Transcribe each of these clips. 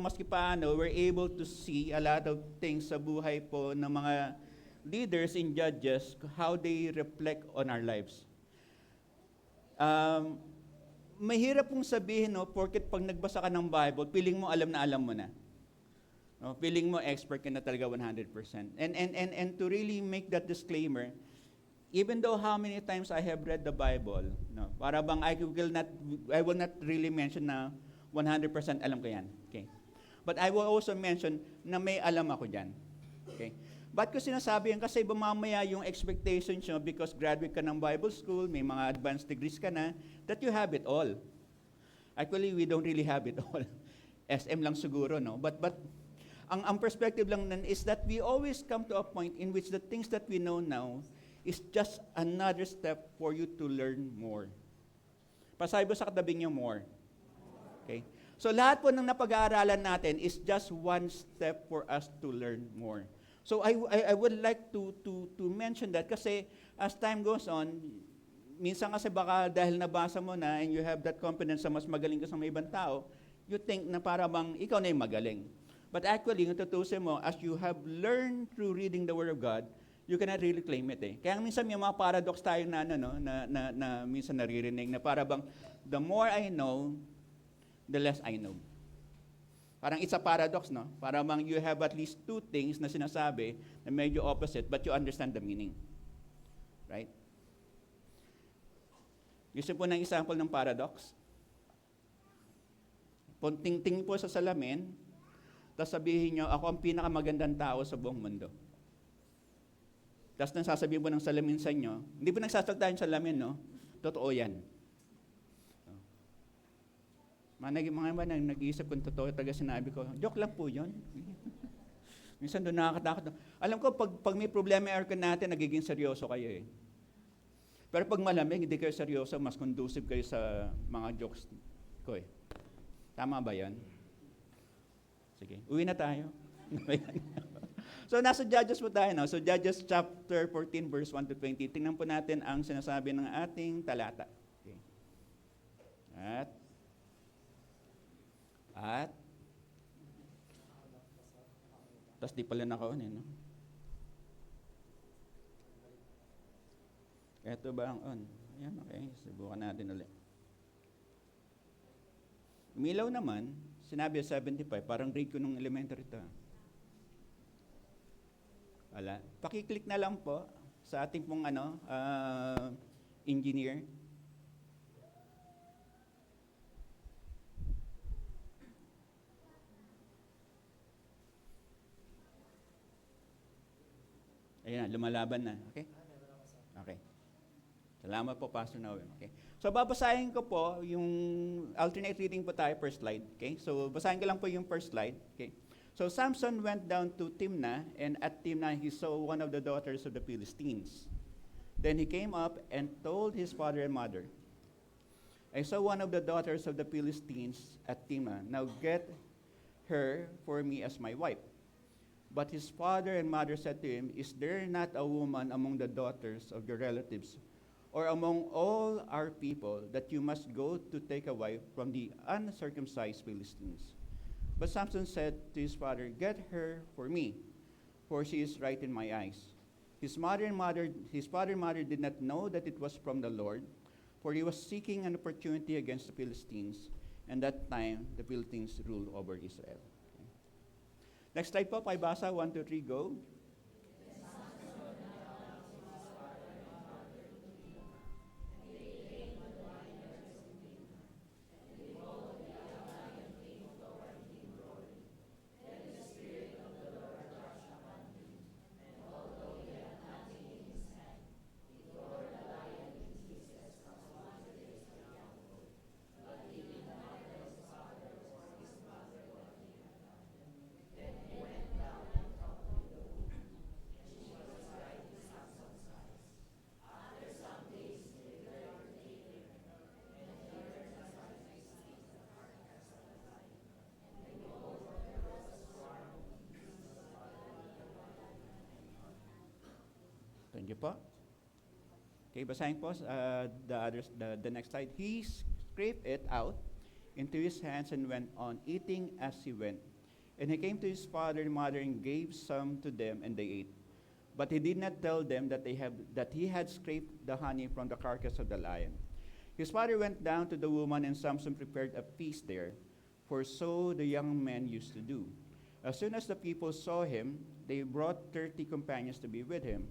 maski paano, we're able to see a lot of things sa buhay po ng mga leaders and judges, how they reflect on our lives. Mahirap pong sabihin, no, porket pag nagbasa ka ng Bible, feeling mo alam mo na. No, feeling mo expert ka na talaga 100%. And to really make that disclaimer, even though how many times I have read the Bible, no, para bang I will not really mention na 100% alam ko yan. Okay? But I will also mention na may alam ako dyan. Okay? Ba't ko sinasabi yan? Kasi mamaya yung expectations nyo, because graduate ka ng Bible school, may mga advanced degrees ka na, that you have it all. Actually, we don't really have it all. SM lang siguro, no? But ang perspective lang nun is that we always come to a point in which the things that we know now is just another step for you to learn more. Pasabi mo sa katabi niyo more. Okay? So lahat po ng napag-aaralan natin is just one step for us to learn more. So I would like to mention that kasi as time goes on, minsan kasi baka dahil nabasa mo na and you have that confidence na mas magaling ka sa mga ibang tao, you think na para bang ikaw na yung magaling. But actually, yung tutusin mo, as you have learned through reading the Word of God, you cannot really claim it eh. Kaya minsan may mga paradox tayo na minsan naririnig na para bang the more I know, the less I know. Parang it's a paradox, no? Parang you have at least two things na sinasabi na medyo opposite, but you understand the meaning. Right? Gusto po ng example ng paradox? Tingin po sa salamin, tapos sabihin nyo, ako ang pinakamagandang tao sa buong mundo. Tapos nang sasabihin po ng salamin sa inyo, hindi po nagsasalta yung salamin, no? Totoo yan. Mga ba nag-iisip kung totoo talaga sinabi ko, joke lang po yun. Minsan doon nakakatakot. Alam ko, pag may problema yung aircon natin, nagiging seryoso kayo eh. Pero pag malamig, hindi kayo seryoso, mas conducive kayo sa mga jokes ko eh. Tama ba yan? Sige, uwi na tayo. So nasa Judges po tayo. No? So Judges chapter 14, verse 1 to 20. Tingnan po natin ang sinasabi ng ating talata. Okay. Tapos di pala naka-on eh, no? Ito ba ang on? Ayan, okay. Subukan natin ulit. Umilaw naman, sinabi 75, parang grade ko nung elementary ito. Wala. Pakiclick na lang po sa ating pong engineer. Ayan, lumalaban na. Okay? Okay. Salamat po, Pastor Noel. Okay. So, babasahin ko po yung alternate reading po tayo per slide. Okay? So, basahin ko lang po yung first slide. Okay? So, Samson went down to Timnah, and at Timnah he saw one of the daughters of the Philistines. Then he came up and told his father and mother, I saw one of the daughters of the Philistines at Timnah. Now get her for me as my wife. But his father and mother said to him, Is there not a woman among the daughters of your relatives, or among all our people, that you must go to take a wife from the uncircumcised Philistines? But Samson said to his father, Get her for me, for she is right in my eyes. His father and mother did not know that it was from the Lord, for he was seeking an opportunity against the Philistines, and that time the Philistines ruled over Israel. Next slide po, pakibasa, 1, 2, 3, go. Thank you po. Okay, basahin po the next slide. He scraped it out into his hands and went on eating as he went. And he came to his father and mother and gave some to them, and they ate. But he did not tell them that he had scraped the honey from the carcass of the lion. His father went down to the woman, and Samson prepared a feast there, for so the young men used to do. As soon as the people saw him, they brought 30 companions to be with him.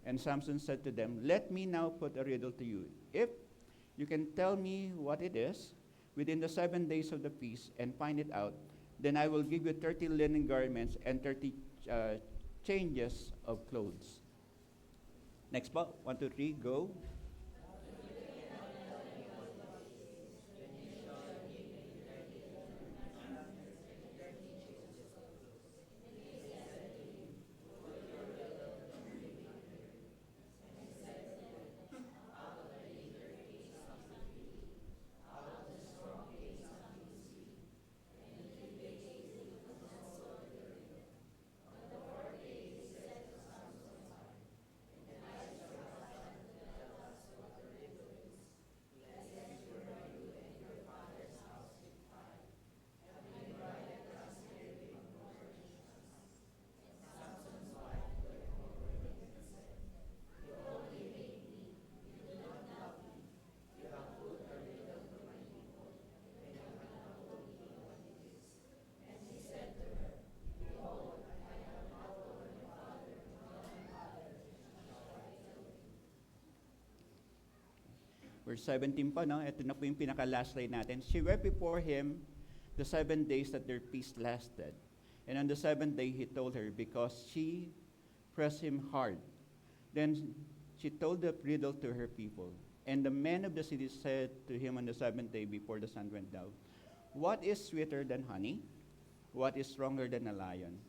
And Samson said to them, "Let me now put a riddle to you. If you can tell me what it is within the 7 days of the feast and find it out, then I will give you 30 linen garments and 30 changes of clothes." Next po, 1, 2, 3, go. Verse 17 pa, no? Ito na po yung pinaka-last line natin. She wept before him the 7 days that their feast lasted. And on the 7th day, he told her, because she pressed him hard. Then she told the riddle to her people. And the men of the city said to him on the 7th day before the sun went down, "What is sweeter than honey? What is stronger than a lion?"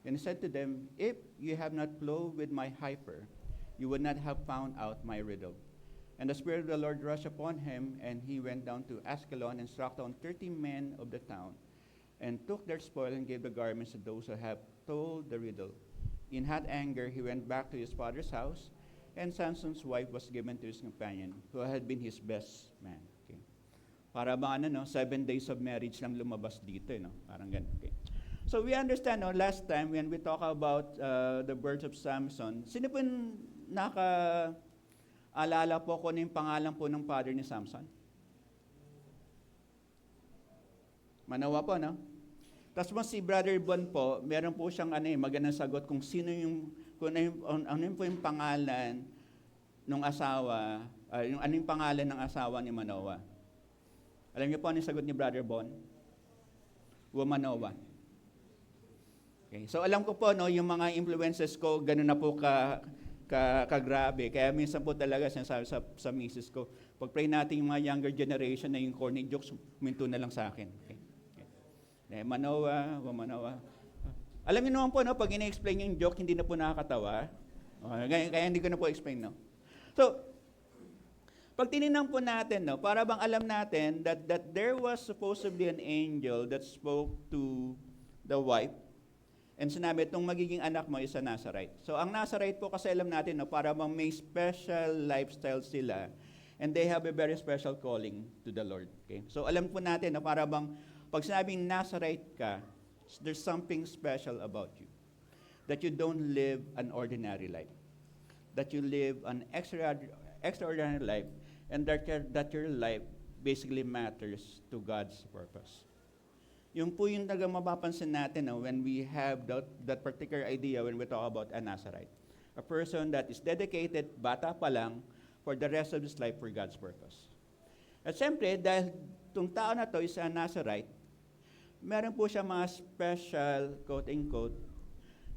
And he said to them, "If you have not flowed with my heifer, you would not have found out my riddle." And the Spirit of the Lord rushed upon him, and he went down to Askelon and struck down 30 men of the town, and took their spoil and gave the garments to those who have told the riddle. In hot anger, he went back to his father's house, and Samson's wife was given to his companion, who had been his best man. Okay. Para bang 7 days of marriage lang lumabas dito, no? Parang ganun. Okay. So we understand, no, last time when we talk about the birth of Samson, sino po yung alala po kung ano yung pangalan po ng father ni Samson? Manoah po, no? Tapos mo si Brother Bon po, meron po siyang magandang sagot kung sino yung, ano yung po yung pangalan ng asawa, ano yung pangalan ng asawa ni Manoah. Alam niyo po ano yung sagot ni Brother Bon? Manoah. Okay. So alam ko po, no, yung mga influences ko, ganun na po kagrabe. Kaya minsan po talaga sinasabi sa misis ko, pag-pray natin yung mga younger generation na yung corny jokes, minto na lang sa akin. Okay. Manoah. Alam niyo naman po, no, pag ina-explain yung joke, hindi na po nakakatawa. Kaya hindi ko na po explain, no. So, pag tinignan po natin, no, para bang alam natin that there was supposedly an angel that spoke to the wife, and sinabi, itong magiging anak mo is a Nazarite. So, ang Nazarite po kasi alam natin, no, para bang may special lifestyle sila, and they have a very special calling to the Lord. Okay? So, alam po natin, no, para bang pag sinabing Nazarite ka, there's something special about you. That you don't live an ordinary life. That you live an extraordinary life, and that your life basically matters to God's purpose. Yung po yung mapapansin natin when we have that particular idea when we talk about a Nazarite. A person that is dedicated, bata pa lang, for the rest of his life for God's purpose. At siyempre, dahil itong tao na to is a Nazarite, meron po siya mga special, quote-unquote,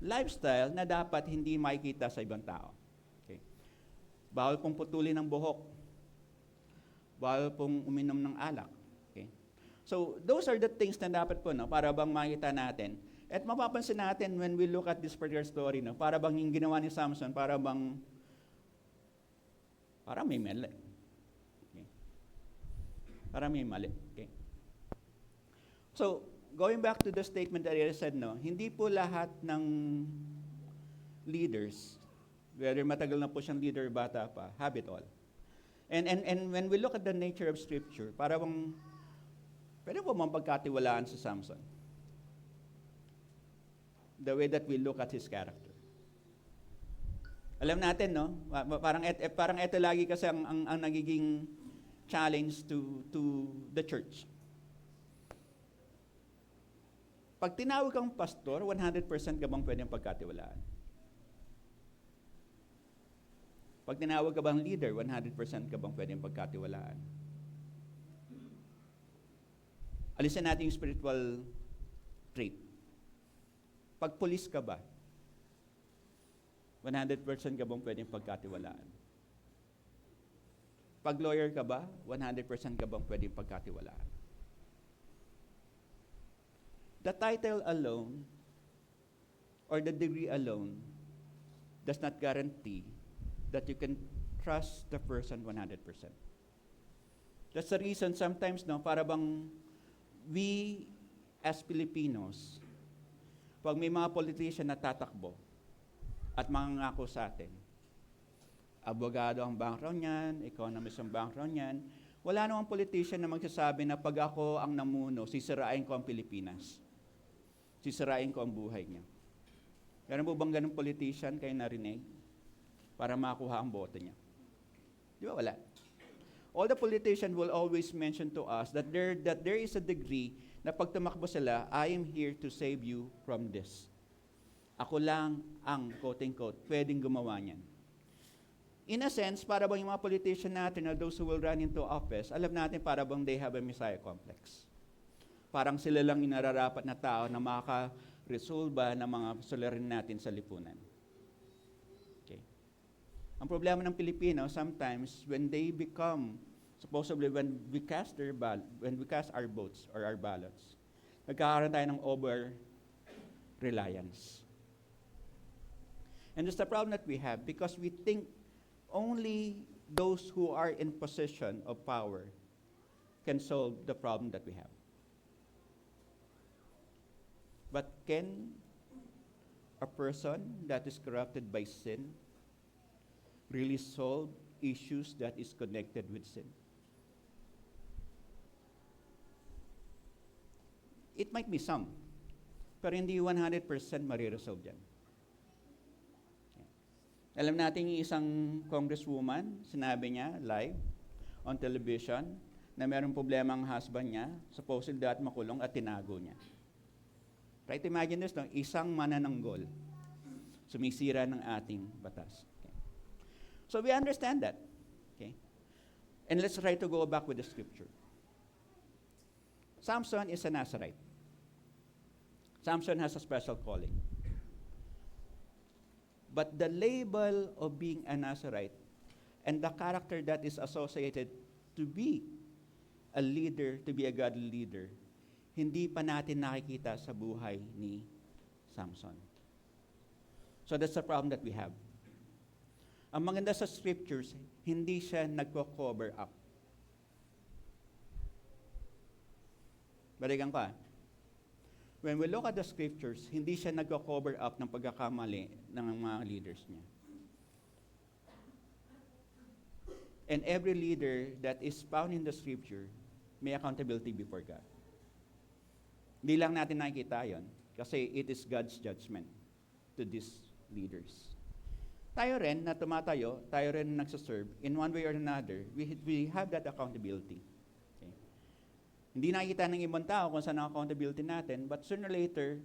lifestyle na dapat hindi makikita sa ibang tao. Okay. Bawal pong putulin ng buhok. Bawal pong uminom ng alak. So, those are the things na dapat po, no, para bang makita natin. At mapapansin natin when we look at this particular story, no, para bang yung ginawa ni Samson, para may mali. Okay. Para may mali. Okay. So, going back to the statement that I said, no, hindi po lahat ng leaders, whether matagal na po siyang leader, bata pa, have it all. And when we look at the nature of Scripture, para bang pwede po mapagkatiwalaan si Samson. the way that we look at His character. Alam natin, no? Parang ito lagi kasi ang nagiging challenge to the church. Pag tinawag kang pastor, 100% ka bang pwedeng pagkatiwalaan? Pag tinawag ka bang leader, 100% ka bang pwedeng pagkatiwalaan? Alisin natin yung spiritual trait. Pag police ka ba, 100% ka bang pwedeng pagkatiwalaan? Pag lawyer ka ba, 100% ka bang pwedeng pagkatiwalaan? The title alone or the degree alone does not guarantee that you can trust the person 100%. That's the reason sometimes, no, para bang we as Filipinos, pag may mga politician na tatakbo at mangangako sa atin, abogado ang background niyan, economist ang background niyan, wala namang politician na magsasabi na pag ako ang namuno, sisirain ko ang Pilipinas. Sisirain ko ang buhay niya. Meron po bang ganung politician kayo narinig para makuha ang boto niya? Di ba wala? All the politicians will always mention to us that there is a degree na pag tumakbo sila, I am here to save you from this. Ako lang ang, quote-unquote, pwedeng gumawa niyan. In a sense, para bang yung mga politician natin na those who will run into office, alam natin para bang they have a Messiah complex. Parang sila lang yung nararapat na tao na makaka-resolve ng mga suliranin natin sa lipunan. Okay. Ang problema ng Pilipino, sometimes, when they become, supposedly when we cast our votes or our ballots, nagkakaroon tayo ng over-reliance. And that's the problem that we have because we think only those who are in position of power can solve the problem that we have. But can a person that is corrupted by sin really solve issues that is connected with sin? It might be some, pero hindi 100% mariresolve yan. Alam natin yung isang congresswoman, sinabi niya live on television na mayroong problema ang husband niya, supposedly at makulong at tinago niya. Try to imagine this, no? Isang manananggol, sumisira ng ating batas. Okay. So we understand that. Okay? And let's try to go back with the scripture. Samson is a Nazarite. Samson has a special calling. But the label of being a Nazarite and the character that is associated to be a leader, to be a godly leader, hindi pa natin nakikita sa buhay ni Samson. So that's the problem that we have. Ang maganda sa scriptures, hindi siya nagko-cover up. Balikan ko. When we look at the scriptures, hindi siya nagko-cover up ng pagkakamali ng mga leaders niya. And every leader that is found in the scripture may accountability before God. Hindi lang natin nakikita yon kasi it is God's judgment to these leaders. Tayo rin na tumatayo, tayo rin na nagsaserve, in one way or another, we have that accountability. Hindi nakikita ng ibang tao kung saan ang accountability natin, but sooner or later,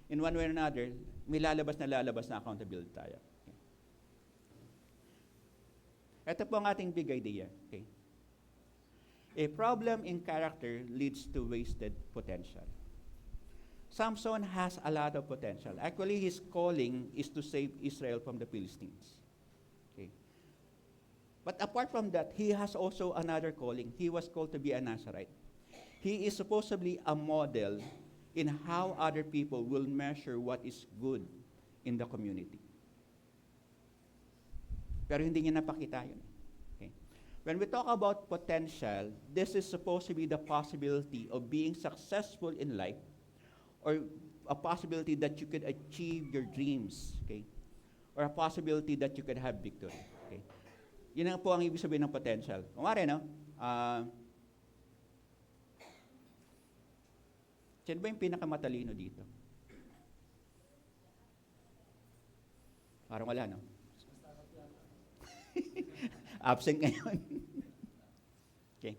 in one way or another, may lalabas na accountability tayo. Okay. Ito po ang ating big idea. Okay. A problem in character leads to wasted potential. Samson has a lot of potential. Actually, his calling is to save Israel from the Philistines. Okay. But apart from that, he has also another calling. He was called to be a Nazarite. He is supposedly a model in how other people will measure what is good in the community. Pero hindi niya napakita yun. Okay. When we talk about potential, this is supposed to be the possibility of being successful in life or a possibility that you could achieve your dreams, okay? Or a possibility that you could have victory. Okay. Yun ang po ang ibig sabihin ng potential. Kumari, no? Sino ba yung pinakamatalino dito? Parang wala, no? Absent ngayon. Okay.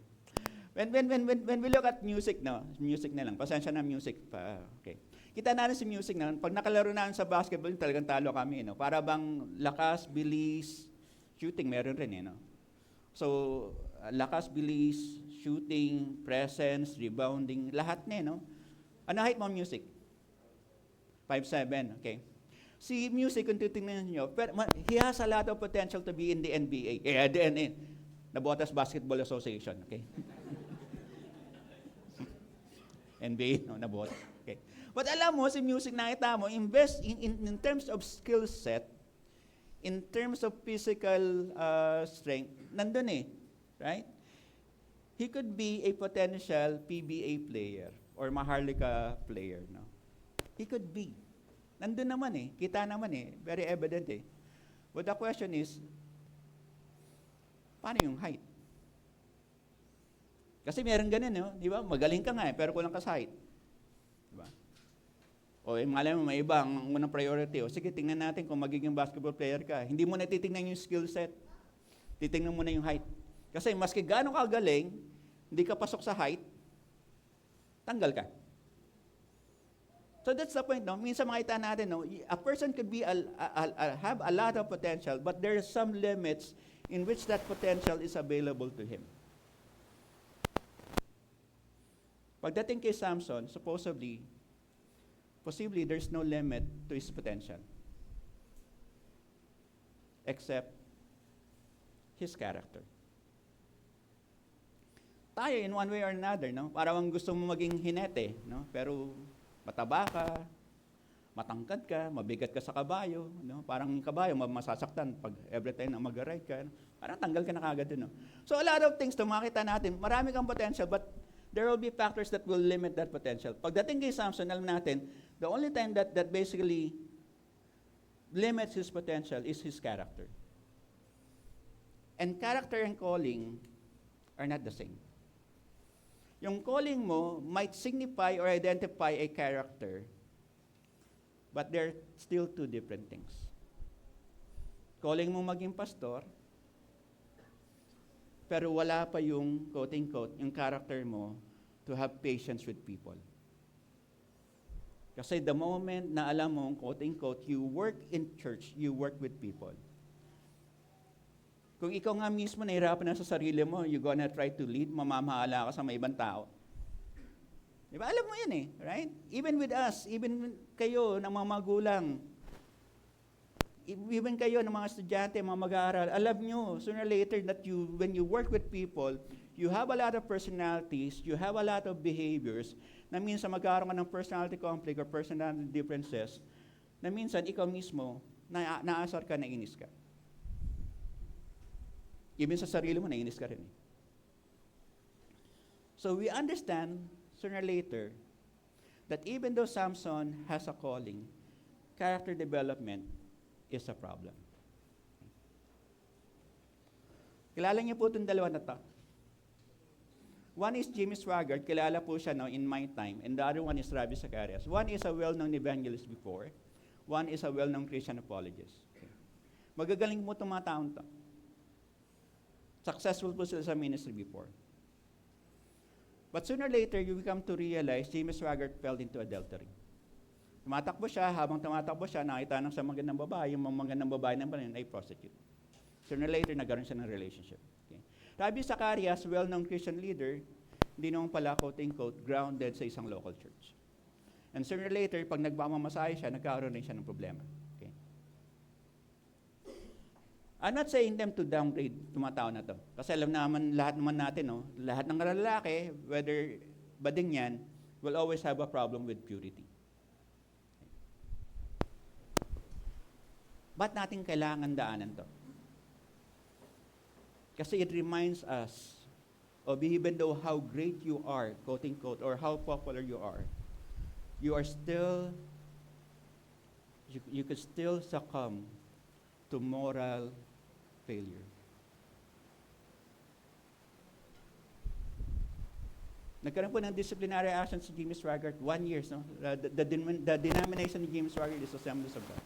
When we look at music, no? Music na lang. Pasensya na music pa. Okay. Kita natin si music na, pag nakalaro natin sa basketball, talagang talo kami, no? Para bang lakas, bilis, shooting, meron rin, no? So, lakas, bilis, shooting, presence, rebounding, lahat na, no? Ano height mo music? 5'7", okay. Si music, kung titingnan nyo, he has a lot of potential to be in the NBA. Nabotas Basketball Association, okay. NBA, no, nabotas. Okay. But alam mo, si music, nakita mo, invest in terms of skill set, in terms of physical strength, nandun right? He could be a potential PBA player or Maharlika player, no? He could be. Nandun naman kita naman very evident But the question is, paano yung height? Kasi meron ganun, no? Di ba? Magaling ka nga pero kulang ka sa height. Di ba? O malay mo, may iba, ang unang priority. O sige, tingnan natin kung magiging basketball player ka. Hindi mo na titingnan yung skill set. Titingnan mo na yung height. Kasi maski gaano ka galing, hindi ka pasok sa height, tanggal ka. So that's the point, no? Minsan makita natin, no? A person could be have a lot of potential, but there are some limits in which that potential is available to him. Pagdating kay Samson, possibly there's no limit to his potential except his character. Tayo, in one way or another, no? Parang gusto mo maging hinete, no? Pero mataba ka, matangkad ka, mabigat ka sa kabayo, no? Parang yung kabayo, masasaktan pag every time na mag-ride ka, no? Parang tanggal ka na kagad dun, no? So a lot of things to makita natin, marami kang potential, but there will be factors that will limit that potential. Pagdating kay Samson, alam natin, the only time that basically limits his potential is his character. And character and calling are not the same. Yung calling mo might signify or identify a character, but they're still two different things. Calling mo maging pastor, pero wala pa yung, quote-unquote, yung character mo to have patience with people. Kasi the moment na alam mo, quote-unquote, you work in church, you work with people. Kung ikaw nga mismo nahihirapan na sa sarili mo, you're gonna try to lead, mamamahala ka sa may ibang tao. Di ba? Alam mo yan right? Even with us, even kayo ng mga magulang, even kayo ng mga estudyante, mga mag-aaral, alam nyo, sooner or later that when you work with people, you have a lot of personalities, you have a lot of behaviors, na minsan magkaroon ka ng personality conflict or personality differences, na minsan ikaw mismo, naasar ka, nainis ka. Even sa sarili mo, nainis ka rin. So we understand, sooner or later, that even though Samson has a calling, character development is a problem. Kilala niyo po itong dalawa na to. One is Jimmy Swaggart, kilala po siya in my time, and the other one is Ravi Zacharias. One is a well-known evangelist before, one is a well-known Christian apologist. Okay. Magagaling mo itong mga taon to. Successful po sila sa ministry before. But sooner or later, you come to realize Jimmy Swaggart fell into adultery. Tumatakbo siya, habang tumatakbo siya, nakita ng sa magandang babae, yung magandang babae naman ay prostitute. Sooner or later, nagkaroon siya ng relationship. Okay. Ravi Zacharias, well-known Christian leader, hindi naman pala, quote-unquote, grounded sa isang local church. And sooner or later, pag nagmamamasahe siya, nagkaroon rin siya ng problema. Okay. I'm not saying them to downgrade mga tao na to. Kasi alam naman, lahat naman natin, lahat ng lalaki, whether bading yan, will always have a problem with purity. Ba't natin kailangan daanan to? Kasi it reminds us of even though how great you are, quote-unquote, or how popular you are still, you could still succumb to moral failure. Nagkaroon po ng disciplinary action si Jimmy Swaggart 1 year. No? The denomination ni Jimmy Swaggart is Assemblies of God.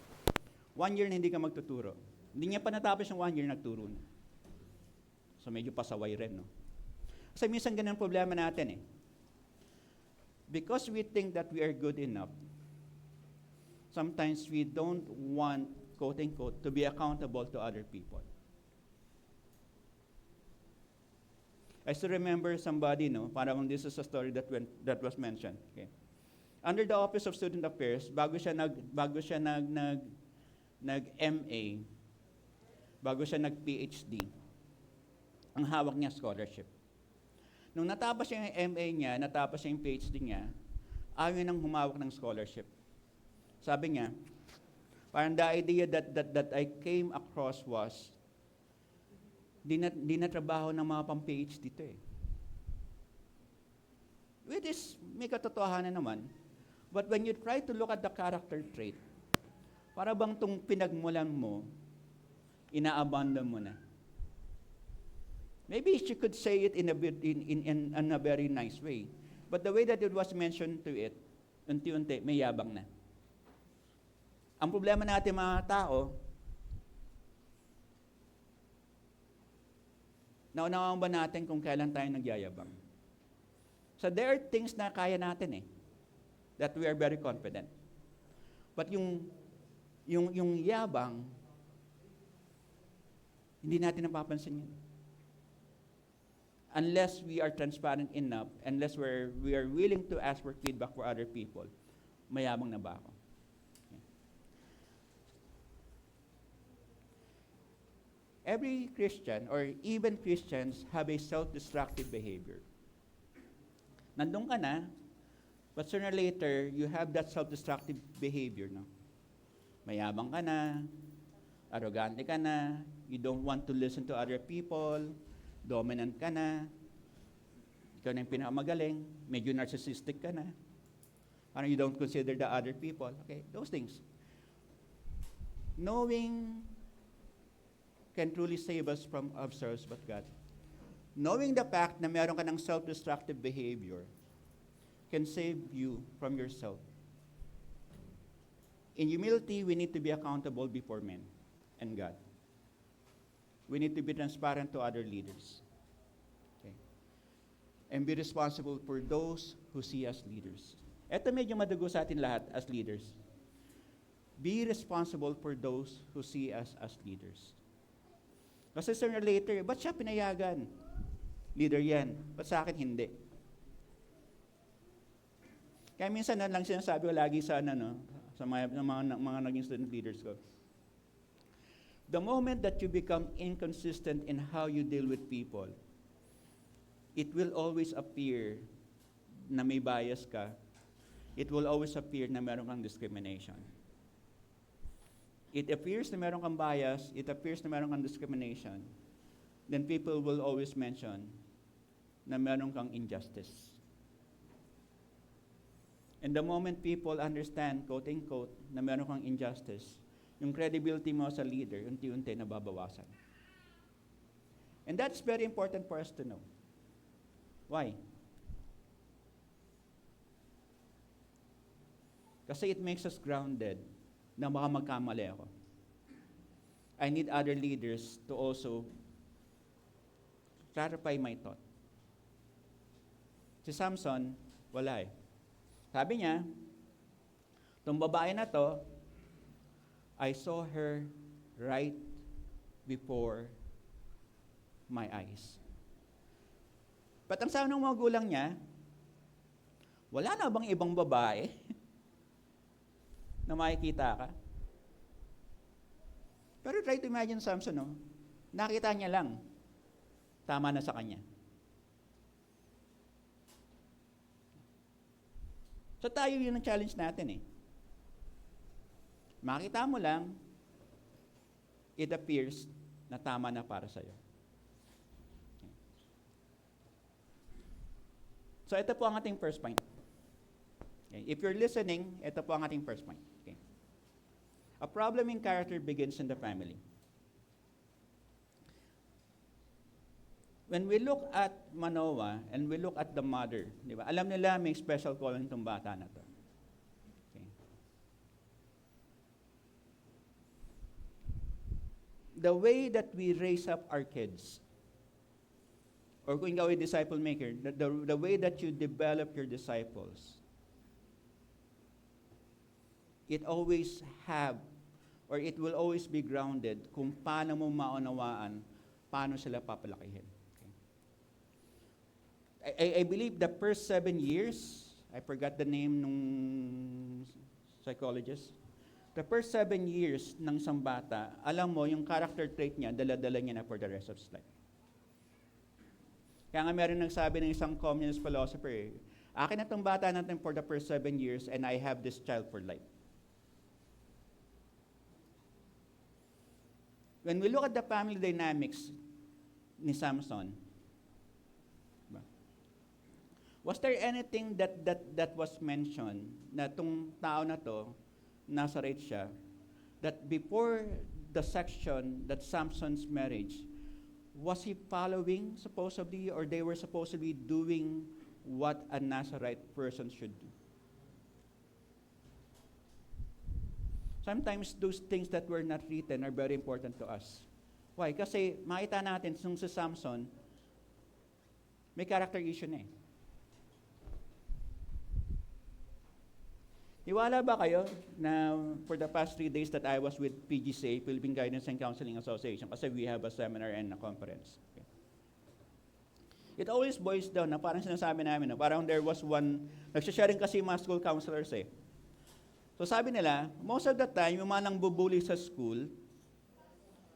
1 year na hindi ka magtuturo. Hindi niya pa natapos yung 1 year, nagturo na. So medyo pasaway rin, no? Kasi minsan ganun ang problema natin eh. Because we think that we are good enough, sometimes we don't want, quote-unquote, to be accountable to other people. I still remember somebody, no, parang this is a story that was mentioned. Okay. Under the Office of Student Affairs, bago siya nag-MA, bago siya nag-PhD, ang hawak niya scholarship. Nung natapos niya yung MA niya, natapos niya yung PhD niya, ayaw nang humawak ng scholarship. Sabi niya, parang the idea that I came across was, di na trabaho ng mga pang-PhD dito eh. Which is, may katotohanan naman. But when you try to look at the character trait, para bang itong pinagmulan mo, ina-abandon mo na. Maybe she could say it in a very nice way. But the way that it was mentioned to it, unti-unti, may yabang na. Ang problema natin mga tao, naunawaan ba natin kung kailan tayo nagyayabang? So there are things na kaya natin eh, that we are very confident. But yung yabang, hindi natin napapansin yun. Unless we are transparent enough, unless we are willing to ask for feedback for other people, mayabang na ba ako? Okay. Every Christian, or even Christians, have a self-destructive behavior. Nandun ka na, but sooner or later, you have that self-destructive behavior. No? Mayabang ka na, arrogante ka na, you don't want to listen to other people, dominant ka na, ikaw na yung pinakamagaling, medyo narcissistic ka na, parang you don't consider the other people. Okay, those things. Knowing can truly save us from ourselves but God. Knowing the fact na meron ka ng self-destructive behavior can save you from yourself. In humility, we need to be accountable before men and God. We need to be transparent to other leaders. Okay. And be responsible for those who see us leaders. Ito medyo madugo sa atin lahat as leaders. Be responsible for those who see us as leaders. Kasi sooner or later, ba't siya pinayagan? Leader yan. Ba't sa akin hindi? Kaya minsan na lang sinasabi ko lagi sa mga naging student leaders ko. The moment that you become inconsistent in how you deal with people, it will always appear na may bias ka. It will always appear na meron kang discrimination. It appears na meron kang bias, it appears na meron kang discrimination, then people will always mention na meron kang injustice. And the moment people understand, quote-unquote, na meron kang injustice, yung credibility mo sa leader, unti-unti nababawasan. And that's very important for us to know. Why? Kasi it makes us grounded na baka magkamali ako. I need other leaders to also clarify my thought. Si Samson, wala eh. Sabi niya, itong babae na to, I saw her right before my eyes. But ang sabi ng mga gulang niya, wala na bang ibang babae na makikita ka? Pero try to imagine Samson, no? Nakita niya lang, tama na sa kanya. So tayo yun ang challenge natin eh. Makita mo lang, it appears na tama na para sa'yo. Okay. So ito po ang ating first point. Okay. If you're listening, ito po ang ating first point. Okay. A problem in character begins in the family. When we look at Manoah and we look at the mother, di ba? Alam nila may special calling itong bata na to. Okay. the way that we raise up our kids, or kung ikaw ay disciple maker, the way that you develop your disciples, it always have, or it will always be grounded kung paano mo maunawaan, paano sila papalakihin. Okay? I believe the first 7 years, I forgot the name nung psychologist, the first 7 years ng isang bata, alam mo, yung character trait niya, dala-dala niya na for the rest of his life. Kaya nga meron nagsabi ng isang communist philosopher, akin na itong bata natin for the first 7 years and I have this child for life. When we look at the family dynamics ni Samson, was there anything that was mentioned na itong tao na to, Nazarite siya, that before the section that Samson's marriage, was he following supposedly, or they were supposedly doing what a Nazarite person should do? Sometimes those things that were not written are very important to us. Why? Kasi makita natin nung si Samson, may character issue na eh. Iwala ba kayo na for the past 3 days that I was with PGCA, Philippine Guidance and Counseling Association, kasi we have a seminar and a conference. Okay. It always boils down na parang sinasabi namin, no? Parang there was one, nagsasharing kasi mga school counselors eh. So sabi nila, most of the time, yung mga nang bubuli sa school,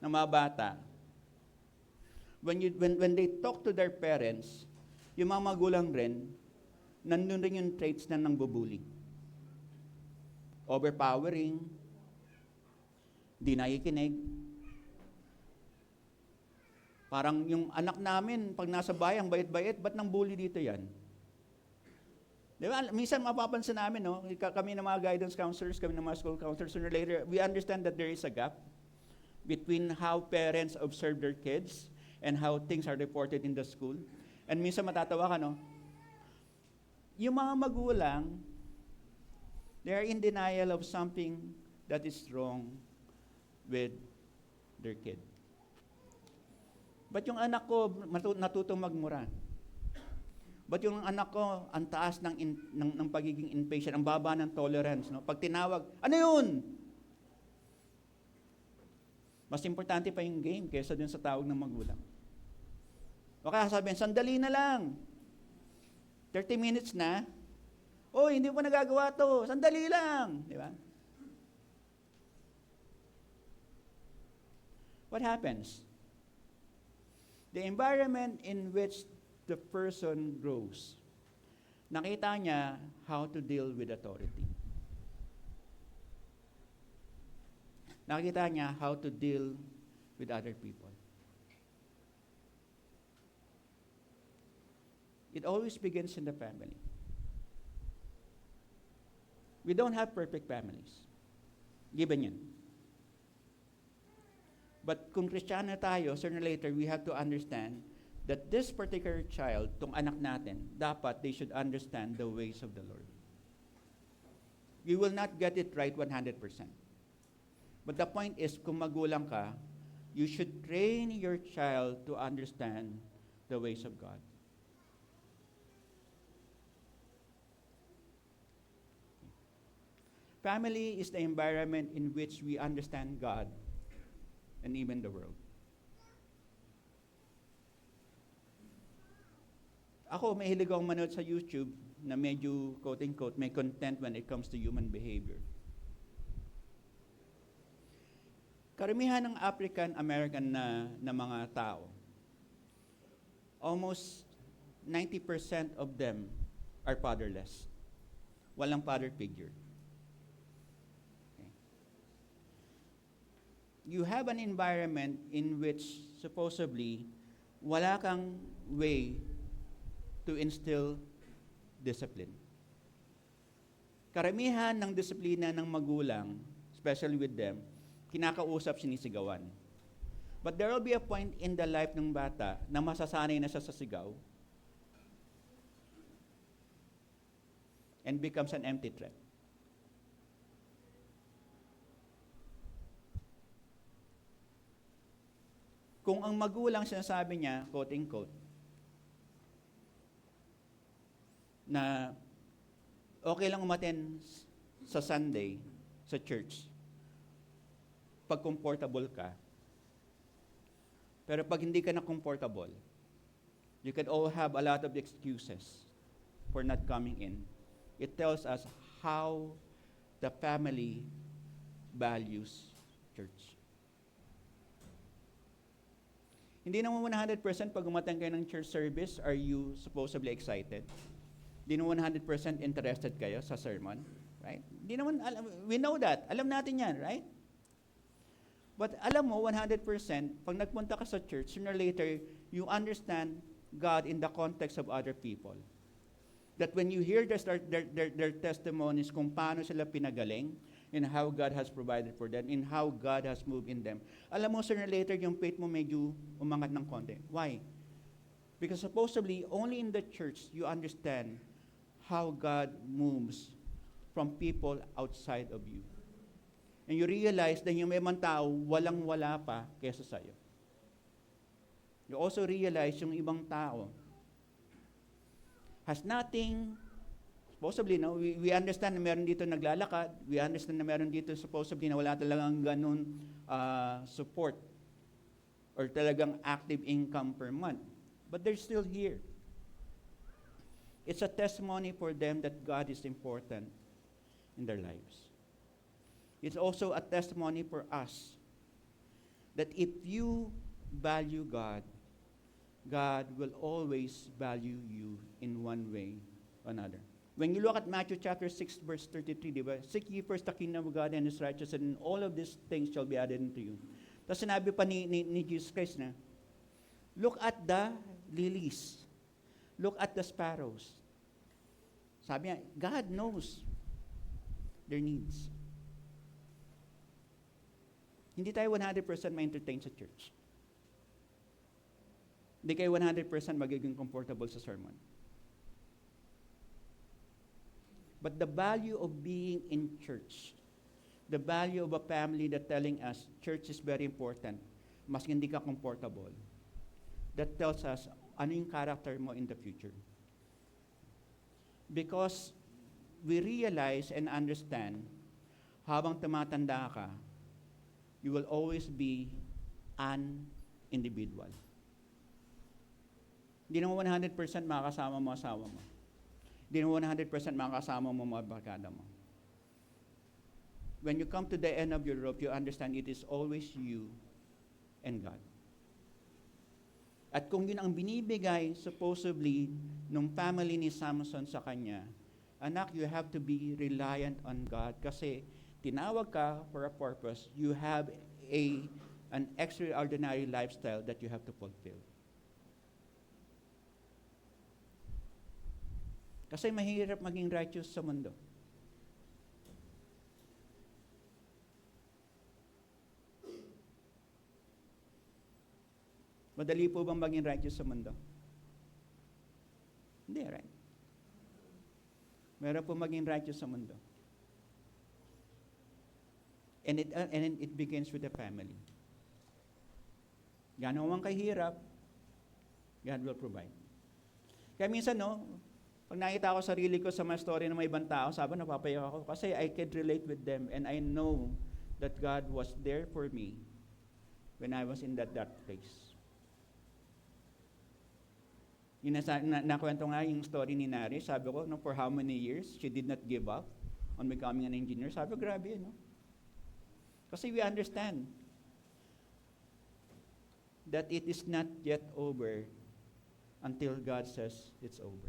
ng mga bata, when they talk to their parents, yung mga magulang rin, nandun rin yung traits na nang bubuli. Overpowering, di nakikinig. Parang yung anak namin, pag nasa bayang, bait-bait, ba't nang bully dito yan? Di ba? Minsan mapapansin namin, no? Kami ng mga guidance counselors, kami ng mga school counselors, sooner or later, we understand that there is a gap between how parents observe their kids and how things are reported in the school. And minsan matatawa ka, no? Yung mga magulang, they are in denial of something that is wrong with their kid. Ba't yung anak ko natutong magmura? Ba't yung anak ko ang taas ng pagiging impatient, ang baba ng tolerance? No? Pag tinawag, ano yun? Mas importante pa yung game kaysa dun sa tawag ng magulang. O kaya sabihin, sandali na lang. 30 minutes na. Oh, hindi ko nagagawa to. Sandali lang. Di ba? What happens? The environment in which the person grows, nakita niya how to deal with authority. Nakita niya how to deal with other people. It always begins in the family. We don't have perfect families. Given yan. But kung Kristiyano tayo, sooner or later, we have to understand that this particular child, tong anak natin, dapat they should understand the ways of the Lord. You will not get it right 100%. But the point is, kung magulang ka, you should train your child to understand the ways of God. Family is the environment in which we understand God and even the world. Ako, mahilig akong manood sa YouTube na medyo, quote-unquote, may content when it comes to human behavior. Karamihan ng African-American na mga tao, almost 90% of them are fatherless. Walang father figure. Okay. You have an environment in which supposedly wala kang way to instill discipline. Karamihan ng disiplina ng magulang, especially with them, kinakausap, sinisigawan. But there will be a point in the life ng bata na masasanay na siya sa sigaw and becomes an empty threat. Kung ang magulang sinasabi niya, quote-unquote, na okay lang umattend sa Sunday, sa church, pag comfortable ka. Pero pag hindi ka na comfortable, you can all have a lot of excuses for not coming in. It tells us how the family values church. Hindi naman 100% pag umattend kayo ng church service, are you supposedly excited? Hindi naman 100% interested kayo sa sermon, right? Hindi naman, we know that. Alam natin yan, right? But alam mo, 100%, pag nagpunta ka sa church, sooner or later, you understand God in the context of other people. That when you hear their testimonies kung paano sila pinagaling, and how God has provided for them, and how God has moved in them, alam mo, sooner or later, yung faith mo medyo umangat ng konti. Why? Because supposedly, only in the church, you understand how God moves from people outside of you. And you realize that yung may mga tao, walang-wala pa kesa sa'yo. You also realize yung ibang tao has nothing, supposedly, no? We understand na meron dito naglalakad, we understand na meron dito supposedly na wala talagang ganun support or talagang active income per month. But they're still here. It's a testimony for them that God is important in their lives. It's also a testimony for us that if you value God, God will always value you in one way or another. When you look at Matthew chapter 6, verse 33, di ba? Seek ye first the kingdom of God and His righteousness, and all of these things shall be added unto you. Tapos sinabi pa ni Jesus Christ na, look at the lilies. Look at the sparrows. Sabi niya, God knows their needs. Hindi tayo 100% ma-entertain sa church. Hindi kayo 100% magiging comfortable sa sermon. But the value of being in church, the value of a family that telling us church is very important, mas hindi ka comfortable, that tells us ano yung character mo in the future. Because we realize and understand, habang tumatanda ka, you will always be an individual. Hindi naman 100% makakasama mo asawa mo. Hindi naman 100% makakasama mo mga barkada mo. When you come to the end of your rope, you understand it is always you and God. At kung yun ang binibigay, supposedly, nung family ni Samson sa kanya, anak, you have to be reliant on God kasi tinawag ka for a purpose. You have an extraordinary lifestyle that you have to fulfill. Kasi mahirap maging righteous sa mundo. Madali po bang maging righteous sa mundo? Hindi, right? Meron po maging righteous sa mundo. And it begins with the family. Gano'n man kahirap, God will provide. Kaya minsan, no, pag nakita ko sarili ko sa mga story ng mga ibang tao, sabi, napapayak ako kasi I can relate with them and I know that God was there for me when I was in that dark place. Yung nakwento nga yung story ni Nari, sabi ko, no, for how many years she did not give up on becoming an engineer. Sabi ko, grabe, no? Kasi we understand that it is not yet over until God says it's over.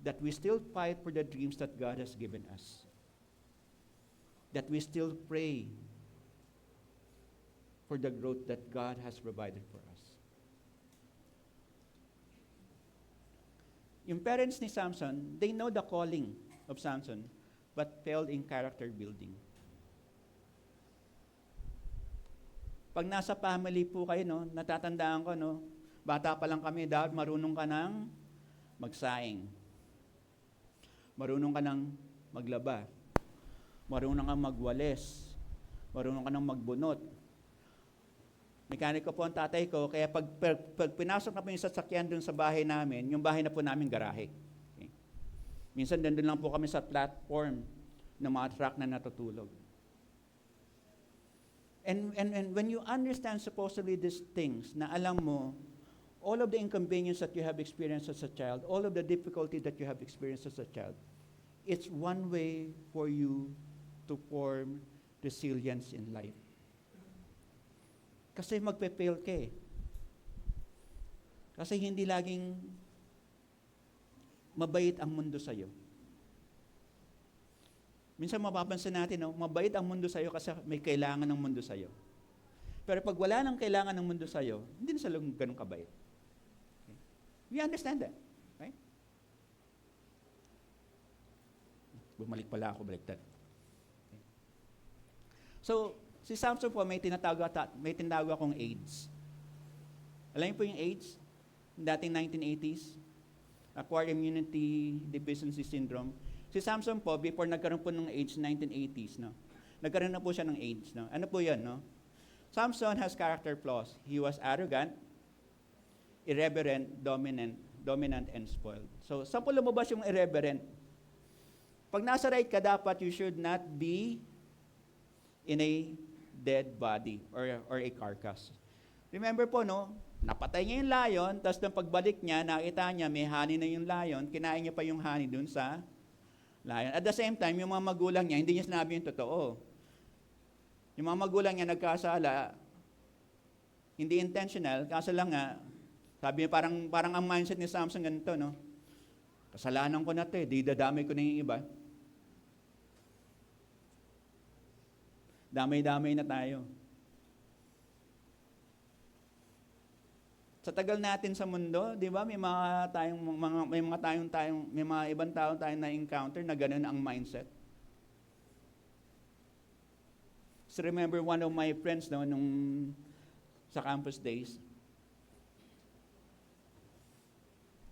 That we still fight for the dreams that God has given us. That we still pray for the growth that God has provided for us. Yung parents ni Samson, they know the calling of Samson, but failed in character building. Pag nasa family po kayo, no, natatandaan ko, no, bata pa lang kami, dapat marunong ka ng magsaing. Marunong ka ng maglaba. Marunong ka magwalis. Marunong ka ng magbunot. Mekaniko po ang tatay ko, kaya pag pinasok na po yung sasakyan dun sa bahay namin, yung bahay na po namin garahe. Okay. Minsan nandun lang po kami sa platform ng mga truck na natutulog. And when you understand supposedly these things, na alam mo, all of the inconvenience that you have experienced as a child, all of the difficulty that you have experienced as a child, it's one way for you to form resilience in life. Kasi magpe-fail ka eh. Kasi hindi laging mabait ang mundo sa'yo. Minsan mapapansin natin, no, mabait ang mundo sa'yo kasi may kailangan ng mundo sa'yo. Pero pag wala nang kailangan ng mundo sa'yo, hindi na sila ganun kabait. Okay? We understand that. Right? Bumalik pala ako, baliktad. Okay. So, si Samson po may tinatawag akong AIDS. Alam niyo po yung AIDS? Dating 1980s, Acquired Immunity Deficiency Syndrome. Si Samson po, before nagkaroon po ng AIDS, 1980s, no? Nagkaroon na po siya ng AIDS, no? Ano po yan, no? Samson has character flaws. He was arrogant, irreverent, dominant, and spoiled. So, saan po lumabas yung irreverent? Pag nasa right ka, dapat you should not be in a dead body or a carcass. Remember po, no? Napatay niya yung lion, tapos nang pagbalik niya, nakita niya may honey na yung lion, kinain niya pa yung honey dun sa lion. At the same time, yung mga magulang niya, hindi niya sinabi yung totoo. Yung mga magulang niya nagkasala, hindi intentional, kaso lang nga, sabi niya parang ang mindset ni Samson ganito, no? Kasalanan ko na ito, di dadamay ko na yung iba. Damay-damay na tayo. Sa tagal natin sa mundo, 'di ba? May mga ibang tao tayong na-encounter na ganun ang mindset. So remember one of my friends nung sa campus days.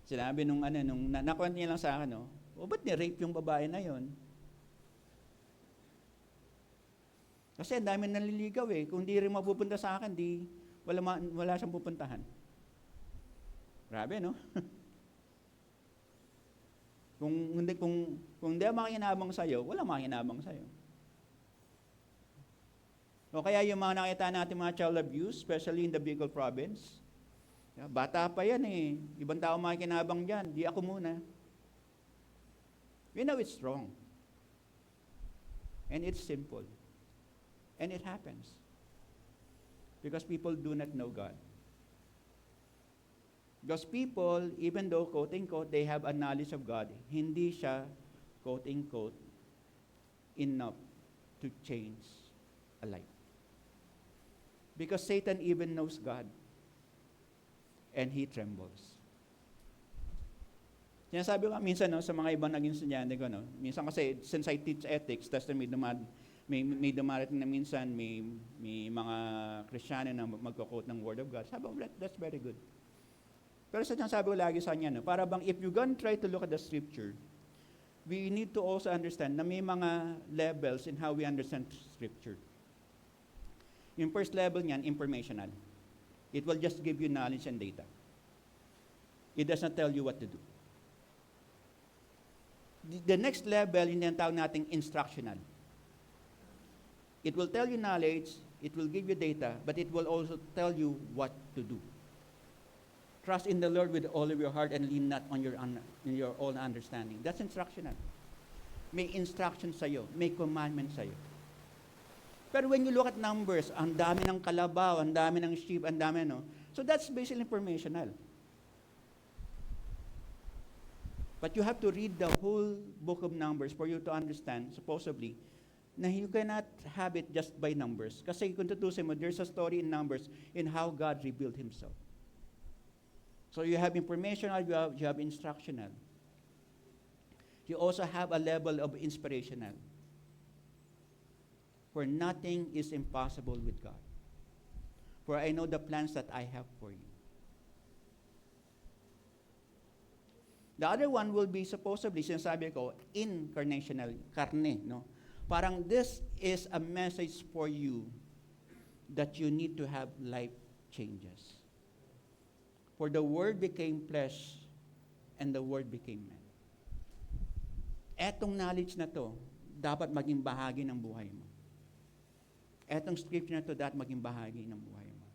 Sinabi nung nakwento niya lang sa akin, no? Ba't ni-rape yung babae na 'yon? Kasi ang dami naliligaw eh. Kung di rin mapupunta sa akin, wala siyang pupuntahan. Grabe, no? kung hindi makinabang sa'yo, wala makinabang sa'yo. O kaya yung mga nakita natin mga child abuse, especially in the Bicol province, bata pa yan eh. Ibang tao makinabang dyan, di ako muna. We know it's wrong. And it's simple. And it happens. Because people do not know God. Because people, even though, quote-unquote, they have a knowledge of God, hindi siya, quote-unquote, enough to change a life. Because Satan even knows God. And he trembles. Sinasabi ko minsan, no, sa mga ibang naging estudyante ko, no, minsan kasi, since I teach ethics, tas may dumarating na minsan, may mga Kristiyano na magko-quote ng Word of God. Sabi ko, that's very good. Pero sabi ko lagi sa kanya, no, para bang if you're gonna try to look at the Scripture, we need to also understand na may mga levels in how we understand Scripture. Yung first level niyan, informational. It will just give you knowledge and data. It does not tell you what to do. The next level, yung tawag nating instructional. It will tell you knowledge, it will give you data, but it will also tell you what to do. Trust in the Lord with all of your heart and lean not on your own understanding. That's instructional. May instruction sa'yo, may commandment sa'yo. Pero when you look at numbers, ang dami ng kalabaw, ang dami ng sheep, ang dami, no? So that's basically informational. But you have to read the whole book of Numbers for you to understand, supposedly, na you cannot have it just by numbers. Kasi kung tutusin mo, there's a story in Numbers in how God revealed Himself. So you have informational, you have instructional. You also have a level of inspirational. For nothing is impossible with God. For I know the plans that I have for you. The other one will be supposedly, sinasabi ko, incarnational, karne, no? Parang this is a message for you that you need to have life changes. For the Word became flesh, and the Word became man. Etong knowledge na to, dapat maging bahagi ng buhay mo. Etong scripture na to, dapat maging bahagi ng buhay mo.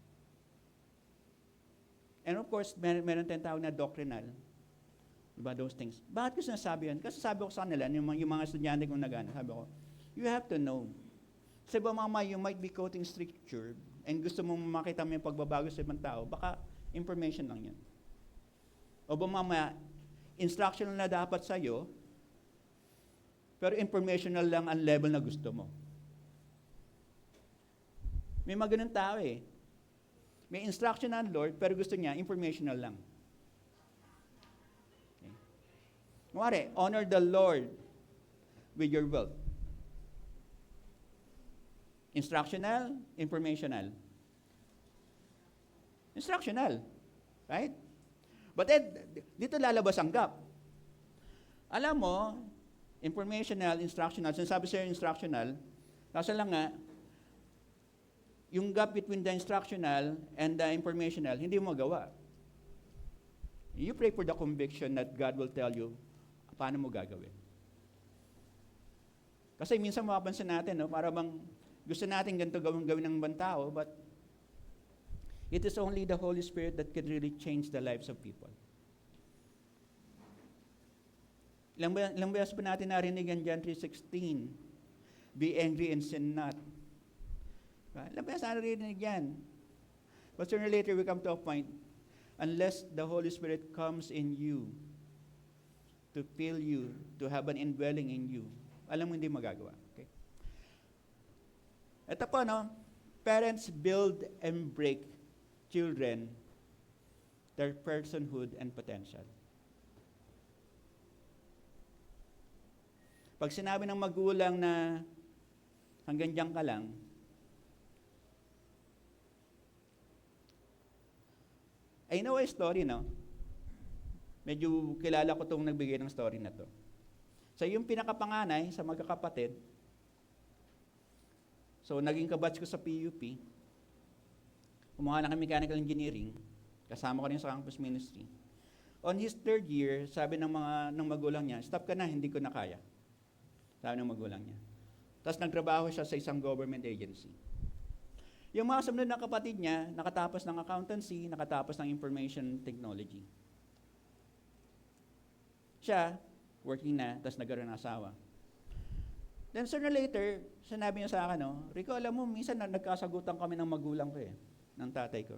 And of course, meron tayong tawag na doctrinal. Diba, those things. Bakit ko sinasabi yan? Kasi sabi ko sa kanila, yung mga estudyante kong nagana, sabi ko, you have to know. Kasi ba mama, you might be quoting scripture and gusto mong makita mo yung pagbabago sa ibang tao, baka information lang yan. O ba mama, instructional na dapat sa'yo, pero informational lang ang level na gusto mo. May mga ganun tao eh. May instruction ng Lord, pero gusto niya, informational lang. Okay. Kumari, honor the Lord with your wealth. Instructional, informational. Instructional. Right? But dito lalabas ang gap. Alam mo, informational, instructional, sinasabi sa'yo instructional, kasi lang nga, yung gap between the instructional and the informational, hindi mo magawa. You pray for the conviction that God will tell you paano mo gagawin. Kasi minsan mapapansin natin, no, para bang gusto natin ganito gawin ng ibang tao, but it is only the Holy Spirit that can really change the lives of people. Ilang beses pa natin narinig ang John 3:16, be angry and sin not. Ilang beses narinig yan. But sooner or later we come to a point, unless the Holy Spirit comes in you, to fill you, to have an indwelling in you, alam mo hindi magagawa. Okay? Ito po, no? Parents build and break children, their personhood and potential. Pag sinabi ng magulang na hanggang diyan ka lang, I know a story, no? Medyo kilala ko itong nagbigay ng story na to. So yung pinakapanganay sa magkakapatid, so naging kabatch ko sa PUP, kumuha na kami mechanical engineering, kasama ko rin sa campus ministry. On his third year, sabi ng magulang niya, stop ka na, hindi ko na kaya. Sabi ng magulang niya. Tapos nagtrabaho siya sa isang government agency. Yung mga sumunod na kapatid niya, nakatapos ng accountancy, nakatapos ng information technology. Siya, working na, tapos nagkaroon ng asawa. Then sooner or later, sinabi niya sa akin, no, Rico, alam mo, minsan nagkasagutan kami ng magulang ko ng tatay ko.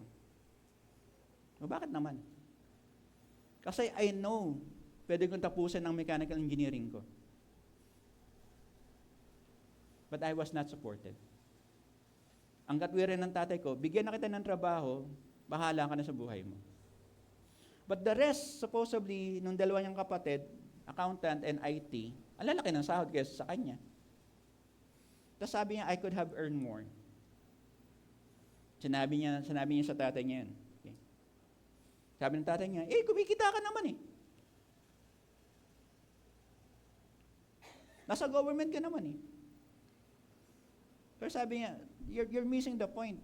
O bakit naman? Kasi I know, pwede kong tapusin ng mechanical engineering ko. But I was not supported. Ang katwiran ng tatay ko, bigyan na kita ng trabaho, bahala ka na sa buhay mo. But the rest, supposedly, nung dalawa niyang kapatid, accountant and IT, ang lalaki ng sahod kaysa sa kanya. Tapos sabi niya, I could have earned more. Sinabi niya sa tatay niya yan. Okay. Sabi ng tatay niya, kumikita ka naman eh. Nasa government ka naman eh. Pero sabi niya, you're missing the point.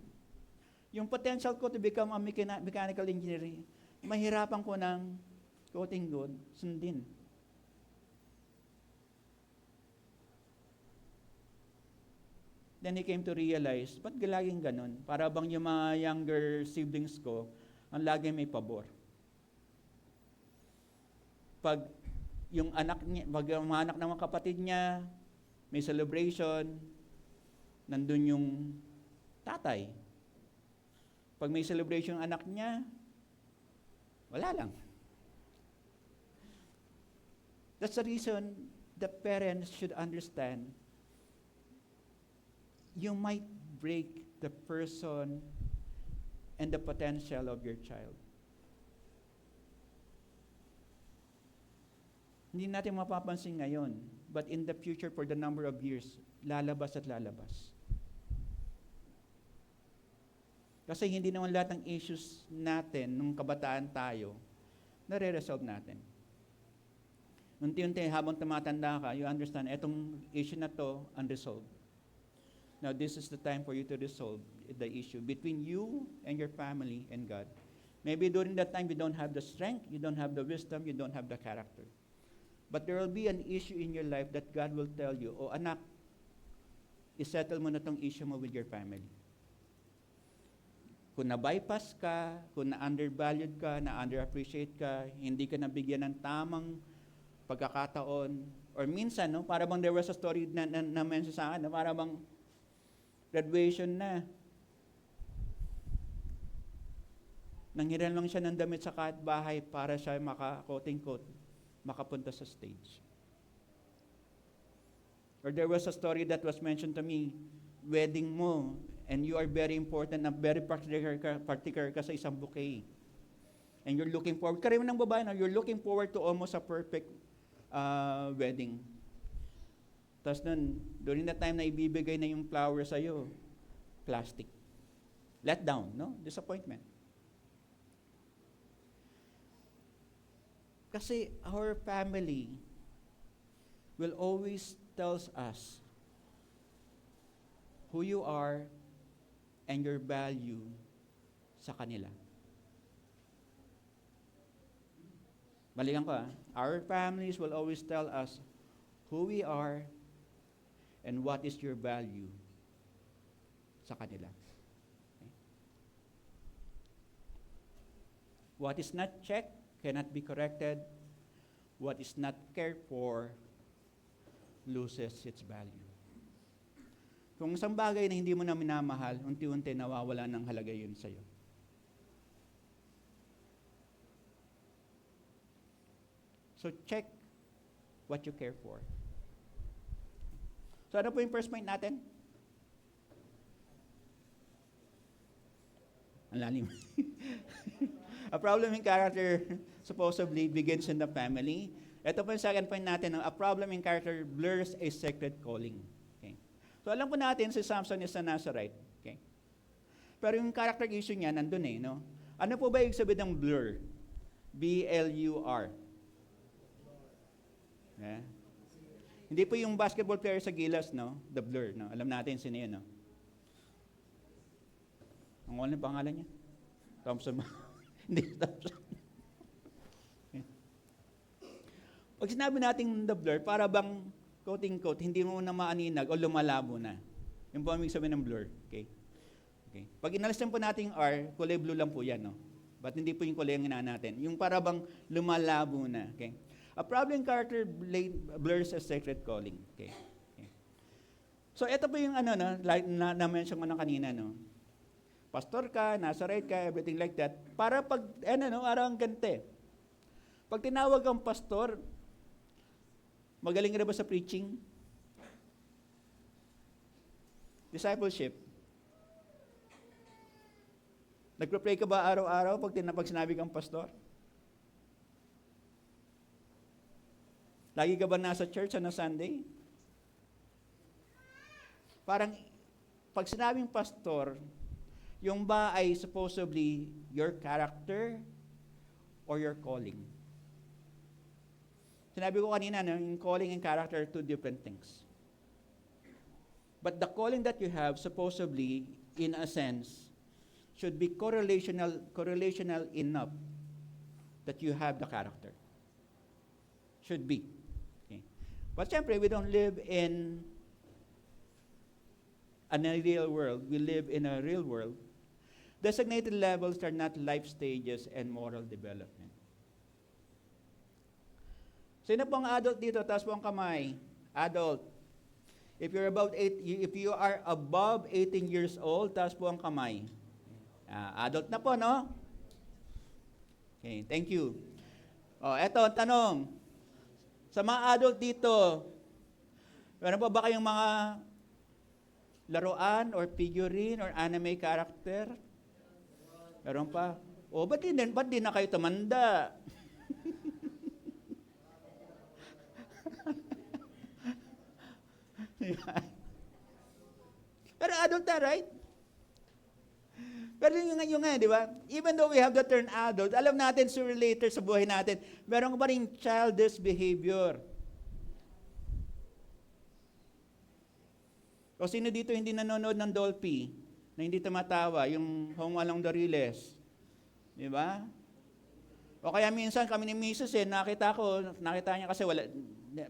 Yung potential ko to become a mechanical engineer, mahirapan ko ng quoting good, sundin. Then he came to realize, ba't laging ganun? Para bang yung mga younger siblings ko, ang lagi may pabor. Pag yung mga anak ng mga kapatid niya, may celebration, nandun yung tatay. Pag may celebration yung anak niya, wala lang. That's the reason the parents should understand you might break the person and the potential of your child. Hindi natin mapapansin ngayon, but in the future, for the number of years, lalabas at lalabas. Kasi hindi naman lahat ng issues natin, nung kabataan tayo, nare-resolve natin. Unti-unti, habang tumatanda ka, you understand, etong issue na to, unresolved. Now, this is the time for you to resolve the issue between you and your family and God. Maybe during that time, you don't have the strength, you don't have the wisdom, you don't have the character. But there will be an issue in your life that God will tell you, oh anak, isettle mo na tong issue mo with your family. Kung na-bypass ka, kung na-undervalued ka, na-underappreciate ka, hindi ka nabigyan ng tamang pagkakataon, or minsan, no, para bang there was a story na mention sa akin, no, para bang graduation na. Nanghiran lang siya ng damit sa kahit bahay para siya quote-unquote, makapunta sa stage. Or there was a story that was mentioned to me, wedding mo, and you are very important, na very particular ka sa isang bouquet. And you're looking forward, karamihan ng babae, no, you're looking forward to almost a perfect wedding. Tapos nun, during the time na ibibigay na yung flower sa'yo, plastic. Let down, no? Disappointment. Kasi our family will always tells us who you are and your value sa kanila. Balikan ko, our families will always tell us who we are and what is your value sa kanila. Okay? What is not checked cannot be corrected. What is not cared for loses its value. Kung isang bagay na hindi mo na minamahal, unti-unti nawawala ng halaga yun sa'yo. So check what you care for. So ano po yung first point natin? Ang lalim. A problem in character supposedly begins in the family. Ito po yung second point natin, a problem in character blurs a sacred calling. Okay. So alam po natin si Samson is a Nazarite. Okay. Pero yung character issue niya nandun no? Ano po ba yung sabi ng blur? B-L-U-R. Yeah. Hindi po yung basketball player sa Gilas, no? The Blur, no? Alam natin sino yun, no? Ang ano pangalan niya? Thompson. Hindi Thompson. Okay. Pag sinabi natin The Blur, para bang quote-unquote, hindi mo na maaninag o lumalabo na. Yung po ang ibig sabihin ng blur. Okay? Okay. Pag inalisin po natin yung R, kulay blue lang po yan, no? But hindi po yung kulay ang hinaan natin. Yung para bang lumalabo na. Okay? A problem character blurs a sacred calling. Okay. Okay. So ito po yung ano, no, like na-mention ko na kanina, no. Pastor ka, Nazarite ka, everything like that. Para pag arang gante. Pag tinawag kang pastor, magaling ka na ba sa preaching? Discipleship. Nagpre-pray ka ba araw-araw pag sinabi kang pastor? Lagi ka ba nasa church on a Sunday? Parang, pag sinabing pastor, yung ba ay supposedly your character or your calling? Sinabi ko kanina, no, yung calling and character are two different things. But the calling that you have, supposedly, in a sense, should be correlational enough that you have the character. Should be. But syempre, we don't live in an ideal world. We live in a real world. Designated levels are not life stages and moral development. Sino pong adult dito? Taas po ang kamay. Adult. If you are above 18 years old, taas po ang kamay. Adult na po, no? Okay, thank you. Eto, tanong. Sa mga adult dito, meron pa ba kayong mga laruan or figurine or anime character? Meron pa? Ba't di na kayo tumanda? Pero adult na, right? Pero yung nga, di ba? Even though we have the term adult, alam natin sooner or later sa buhay natin, meron pa rin childish behavior. O sino dito hindi nanonood ng Dolphy, na hindi tumatawa, yung Home Along the Riles? Di ba? O kaya minsan kami ni Mrs. nakita niya kasi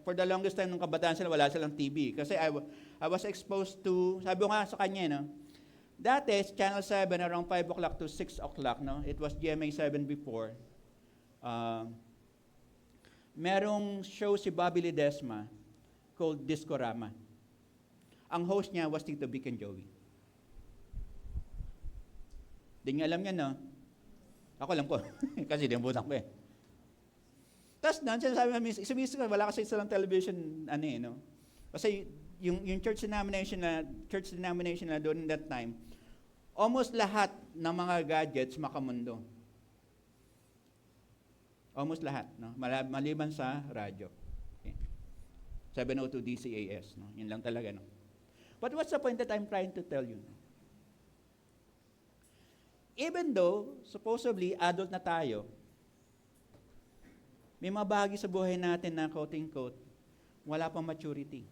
for the longest time nung kabataan sila, wala silang TV. Kasi I was exposed to, sabi ko nga sa kanya, no? Dati, Channel 7, around 5 o'clock to 6 o'clock, no? It was GMA 7 before. Merong show si Bobby Ledesma called Discorama. Ang host niya was Tito Vic and Joey. Di niya alam yan, no? Ako alam ko. Kasi dinambutan ko eh. Tapos doon, sinasabi namin, isumisa ka, wala kasi silang television, no? Kasi yung church denomination na doon in that time, almost lahat ng mga gadgets makamundo. Almost lahat, no? Maliban sa radyo. Okay. 702 DCAS, no? Yun lang talaga, no? But what's the point that I'm trying to tell you? Even though, supposedly, adult na tayo, may mga bahagi sa buhay natin na quote-unquote, wala pang maturity.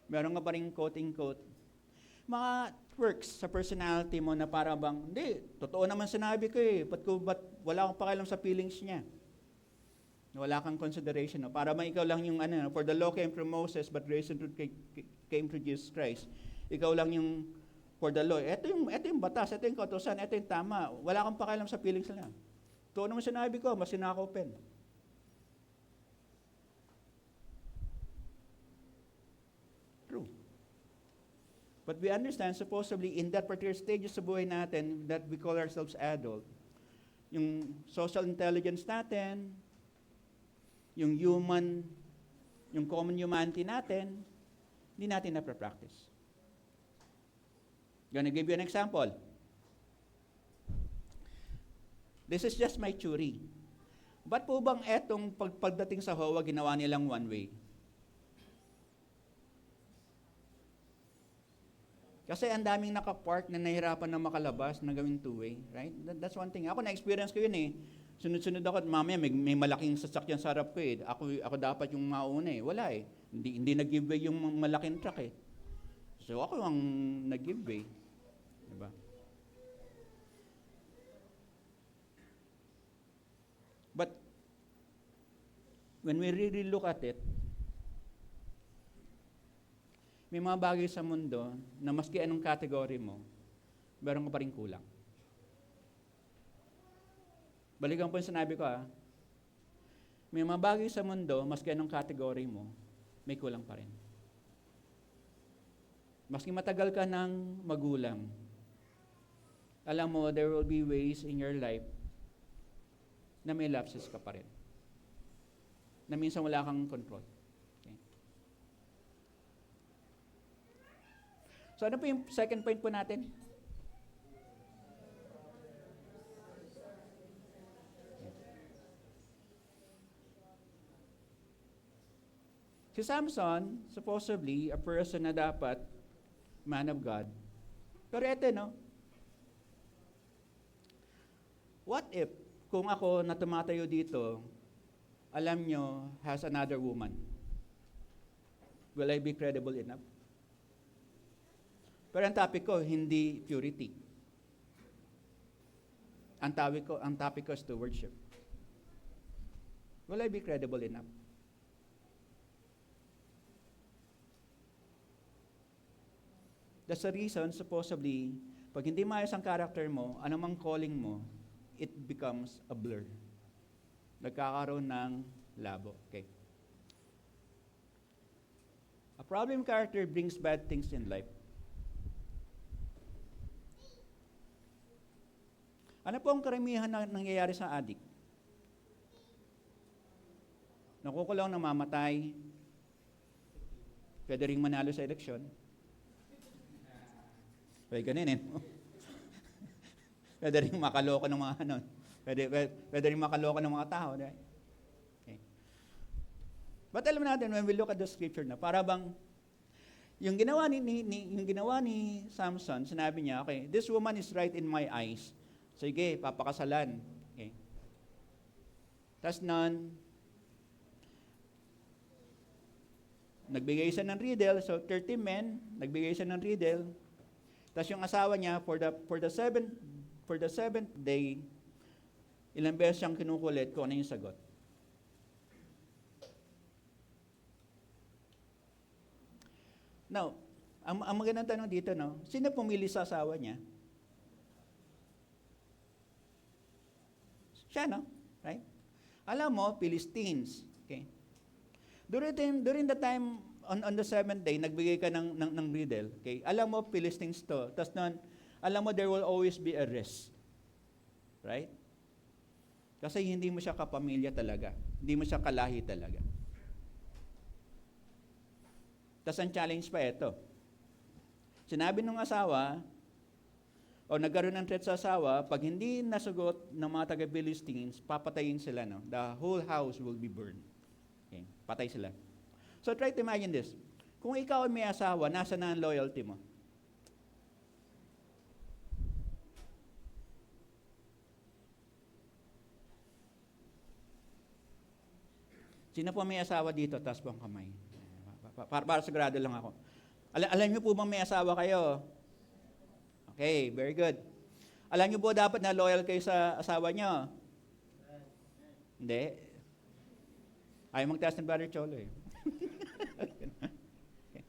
Meron nga pa rin quote-unquote, mga quirks sa personality mo na para bang, hindi, totoo naman sinabi ko eh, ba't wala akong pakialam sa feelings niya? Wala kang consideration. No? Para bang ikaw lang yung, for the law came from Moses, but grace and truth came through Jesus Christ. Ikaw lang yung, for the law. Ito yung batas, ito yung kautusan, ito yung tama. Wala kang pakialam sa feelings nila. Totoo naman sinabi ko, mas sinaka-open. True. But we understand, supposedly, in that particular stage sa buhay natin, that we call ourselves adult, yung social intelligence natin, yung common humanity natin, hindi natin na-practice. Gonna give you an example. This is just my theory. Ba't po bang etong pagdating sa HOA, ginawa nilang one way? Kasi ang daming nakapark na nahirapan na makalabas na gawing two-way, right? That's one thing. Ako na-experience ko yun eh. Sunod-sunod ako at mamaya may malaking sasakyan sa harap ko eh. Ako dapat yung mauna eh. Wala eh. Hindi nag-give way yung malaking truck eh. So ako ang nag-give way. Diba? But when we really look at it, may mga bagay sa mundo na maski anong category mo, meron ka pa rin kulang. Balikan po yung sinabi ko may mga bagay sa mundo, maski anong category mo, may kulang pa rin. Maski matagal ka ng magulang, alam mo, there will be ways in your life na may lapses ka pa rin. Na minsan wala kang control. So ano po yung second point po natin? Si Samson, supposedly, a person na dapat man of God. Pero eto, no? What if, kung ako na tumatayo dito, alam nyo, has another woman? Will I be credible enough? Pero ang topic ko, hindi purity. Ang topic ko is to worship. Will I be credible enough? That's the reason, supposedly, pag hindi maayos ang character mo, anumang calling mo, it becomes a blur. Nagkakaroon ng labo. Okay. A problem character brings bad things in life. Ano po ang karamihan na nangyayari sa addict? Nakukulong, namamatay, pwede ring manalo sa eleksyon. Pwede ganun eh. Pwede rin makaloko ng mga pwede rin makaloko ng mga tao. Right? Okay. But alam natin, when we look at the scripture na, para bang, yung ginawa ni Samson, sinabi niya, okay, this woman is right in my eyes. Sige, papakasalan. Okay. Tapos nun, nagbigay siya ng riddle, so 30 men, nagbigay siya ng riddle. Tapos yung asawa niya, for the seventh day, ilang beses siyang kinukulit kung ano yung sagot. Now, ang magandang tanong dito, no? Sino pumili sa asawa niya? Siya, no? Right? Alam mo, Philistines. Okay? During the time, on the seventh day, nagbigay ka ng riddle. Okay? Alam mo, Philistines to. Tapos nun, alam mo, there will always be a risk. Right? Kasi hindi mo siya kapamilya talaga. Hindi mo siya kalahi talaga. Tapos ang challenge pa ito. Sinabi ng asawa, o nagkaroon ng threat sa asawa, pag hindi nasagot ng mga taga-Philistines, papatayin sila. No? The whole house will be burned. Okay? Patay sila. So try to imagine this. Kung ikaw ay may asawa, nasa na ang loyalty mo? Sino po may asawa dito? Taas po ang kamay. Para sigurado lang ako. Alam niyo po bang may asawa kayo? Okay, very good. Alam niyo po dapat na loyal kayo sa asawa niyo? Hindi. Ayaw magtaas ng Brother Cholo eh. Okay.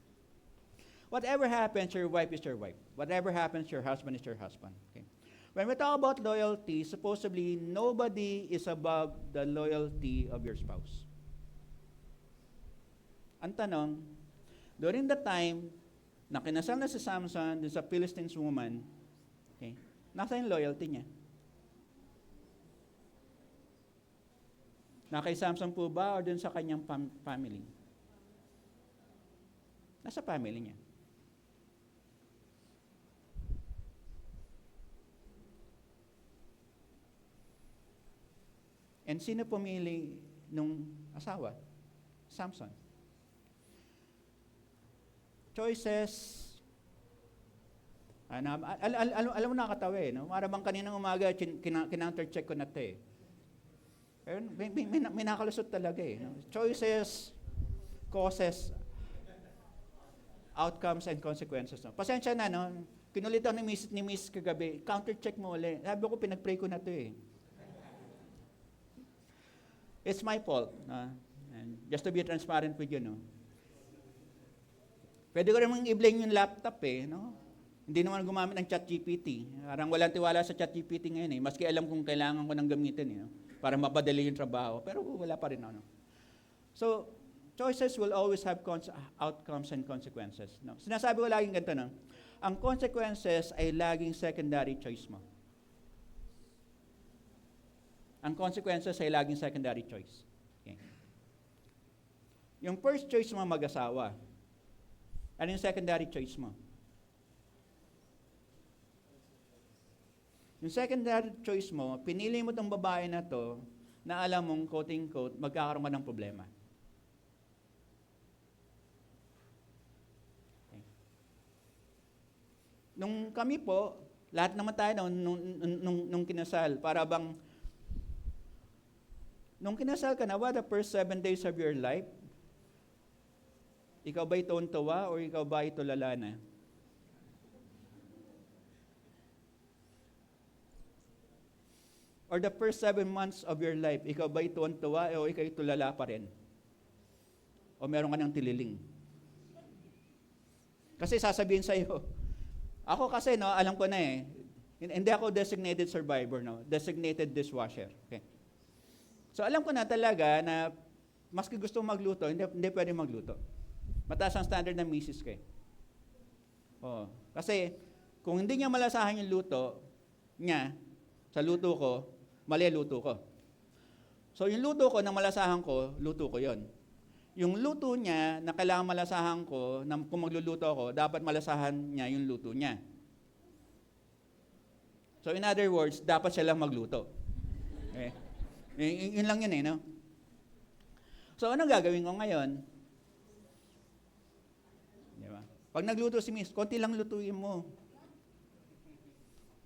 Whatever happens, your wife is your wife. Whatever happens, your husband is your husband. Okay. When we talk about loyalty, supposedly nobody is above the loyalty of your spouse. Ang tanong, during the time na kinasal na si Samson dun sa Philistines woman, okay, nasa yung loyalty niya? Na kay Samson po ba o dun sa kanyang family? Nasa family niya. And sino pumili nung asawa? Samson. Choices. Alam mo nakakatawa eh. No? Para bang kaninang umaga, kinounter-check ko na ito eh. Pero may nakalusot talaga eh. No? Choices, causes, outcomes, and consequences. No? Pasensya na, no? Kinulit ako ni Miss kagabi, counter-check mo ulit. Sabi ko, pinag-pray ko na ito eh. It's my fault. And just to be transparent with you, no? Pwede ko rin i-blame yung laptop eh, no? Hindi naman gumamit ng ChatGPT. Parang walang tiwala sa ChatGPT ngayon eh. Maski alam kung kailangan ko nang gamitin eh, no? Para mapadali yung trabaho. Pero wala pa rin ano. So, choices will always have outcomes and consequences. No? Sinasabi ko laging ganito, no? Ang consequences ay laging secondary choice mo. Ang consequences ay laging secondary choice. Okay. Yung first choice mo mag-asawa. Ano yung secondary choice mo? Yung secondary choice mo, pinili mo itong babae na to na alam mong, quote-unquote, magkakaroon ka ng problema. Okay. Nung kami po, lahat naman tayo nung kinasal, para bang, nung kinasal ka na, what the first 7 days of your life, ikaw ba'y tuwan-tuwa o ikaw ba'y tulala na? Or the first 7 months of your life, ikaw ba'y tuwan-tuwa o ikaw tulala pa rin? O meron ka ng tililing? Kasi sasabihin sa'yo, ako kasi, no, alam ko na eh, hindi ako designated survivor, no, designated dishwasher. Okay. So alam ko na talaga na maski gusto magluto, hindi pwede magluto. Mataas ang standard ng misis ko eh. Oh, kasi kung hindi niya malasahan yung luto niya sa luto ko, mali ang luto ko. So yung luto ko na malasahan ko, luto ko yon. Yung luto niya na kailangan malasahan ko, na kung magluluto ako, dapat malasahan niya yung luto niya. So in other words, dapat siya lang magluto. Okay? Yun lang yun eh, no? So anong gagawin ko ngayon? Pag nagluto si Miss, konti lang lutuin mo.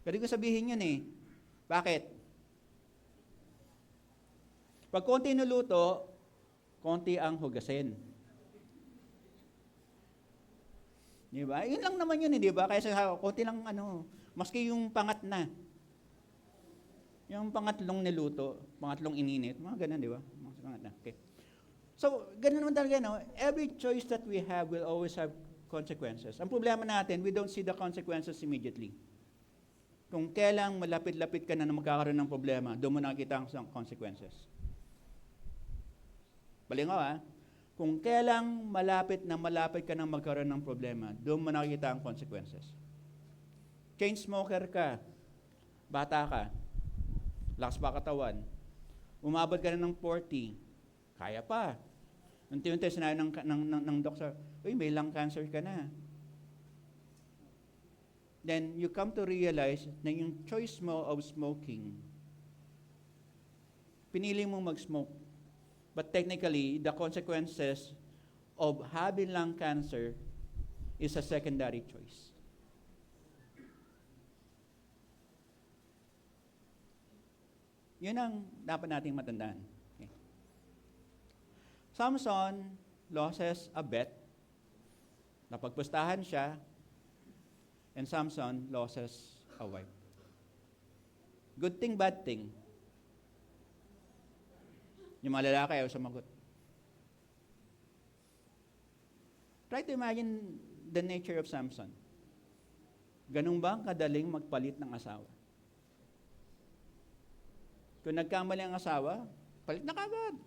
Pwede ko sabihin yun eh. Bakit? Pag konti niluto, konti ang hugasin. Di ba? Yun lang naman yun, di ba? Kaya sa konti lang, maski yung pangat na. Yung pangatlong niluto, pangatlong ininit, mga ganun, di ba? Mga pangat na. Okay. So, ganun naman talaga, no? Every choice that we have will always have consequences. Ang problema natin, we don't see the consequences immediately. Kung kailang malapit-lapit ka na magkakaroon ng problema, doon mo nakikita ang consequences. Balingaw, kung kailang malapit ka na magkaroon ng problema, doon mo nakikita ang consequences. Chain smoker ka, bata ka, lakas pa katawan, umabot ka na ng 40, kaya pa. Unti-unti sinabi ng doktor, uy, may lung cancer ka na. Then you come to realize na yung choice mo of smoking, pinili mo mag-smoke. But technically, the consequences of having lung cancer is a secondary choice. Yun ang dapat nating matandaan. Okay. Samson loses a bet. Napagpustahan siya, and Samson loses a wife. Good thing, bad thing. Yung mga lalaki ayaw sumagot. Try to imagine the nature of Samson. Ganun ba kadaling magpalit ng asawa? Kung nagkamali ang asawa, palit na kagad.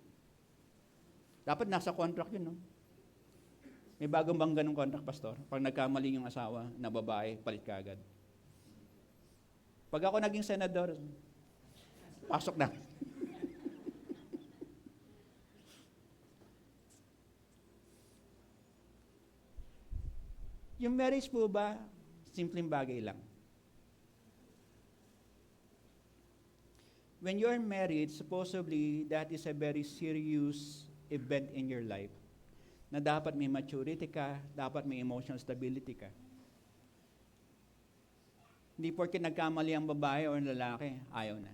Dapat nasa contract yun, no? May bagong bang ganung contract, pastor? Pag nagkamali yung asawa na babae, palit kagad. Pag ako naging senador, pasok na. Yung marriage po ba, simpleng bagay lang. When you're married, supposedly, that is a very serious event in your life. Na dapat may maturity ka, dapat may emotional stability ka. Hindi porke nagkamali ang babae o ang lalaki, ayaw na.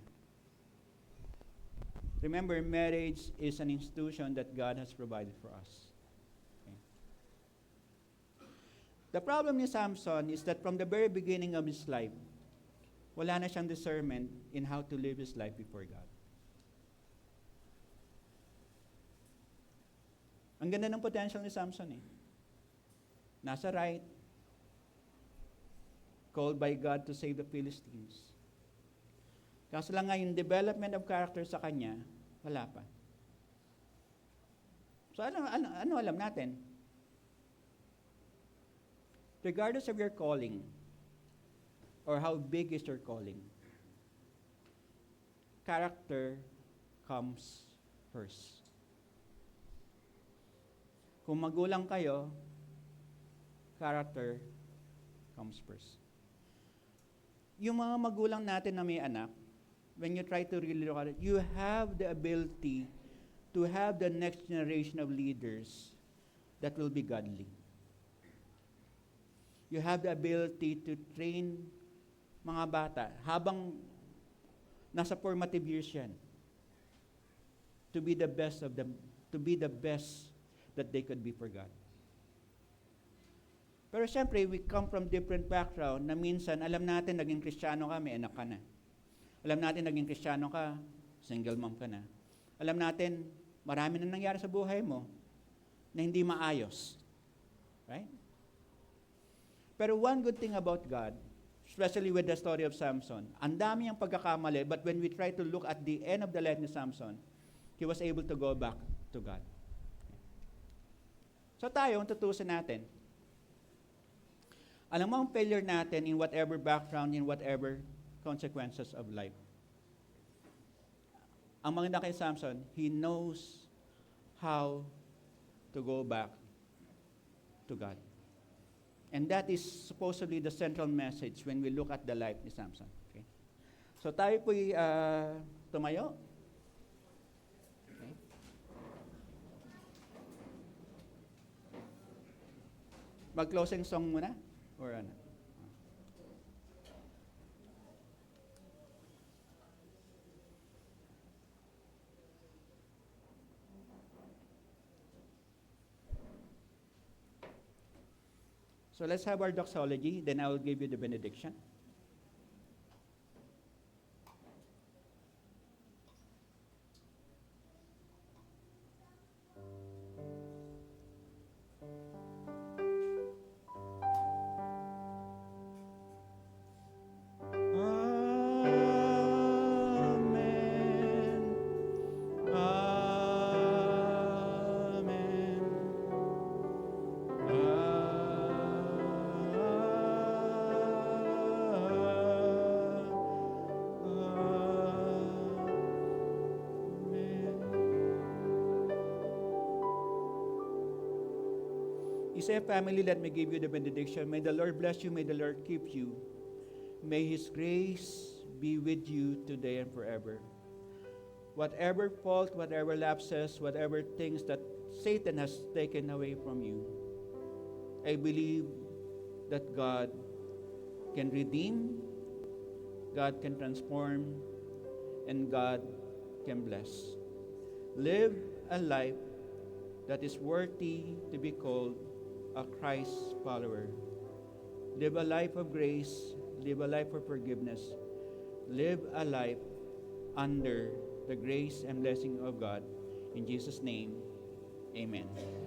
Remember, marriage is an institution that God has provided for us. Okay. The problem ni Samson is that from the very beginning of his life, wala na siyang discernment in how to live his life before God. Ang ganda ng potential ni Samson eh. Nasa right, called by God to save the Philistines. Kaso lang nga yung development of character sa kanya, wala pa. So ano alam natin? Regardless of your calling, or how big is your calling, character comes first. Kung magulang kayo, character comes first. Yung mga magulang natin na may anak, when you try to really look at it, you have the ability to have the next generation of leaders that will be godly. You have the ability to train mga bata habang nasa formative years yan to be the best of them, to be the best that they could be for God. Pero siyempre, we come from different background na minsan alam natin naging Kristiyano ka, may anak ka na. Alam natin naging Kristiyano ka, single mom ka na. Alam natin marami na nangyari sa buhay mo na hindi maayos. Right? Pero one good thing about God, especially with the story of Samson, ang dami ang pagkakamali, but when we try to look at the end of the life ni Samson, he was able to go back to God. So tayo, tutusin natin. Alam mo ang failure natin in whatever background, in whatever consequences of life. Ang maganda kay Samson, he knows how to go back to God. And that is supposedly the central message when we look at the life ni Samson. Okay? So tayo po'y tumayo. Okay. Mag-closing song muna? Or ano? So let's have our doxology, then I will give you the benediction. Say, family, let me give you the benediction. May the Lord bless you. May the Lord keep you. May His grace be with you today and forever. Whatever fault, whatever lapses, whatever things that Satan has taken away from you, I believe that God can redeem, God can transform, and God can bless. Live a life that is worthy to be called a Christ follower. Live a life of grace. Live a life of forgiveness. Live a life under the grace and blessing of God. In Jesus' name, amen.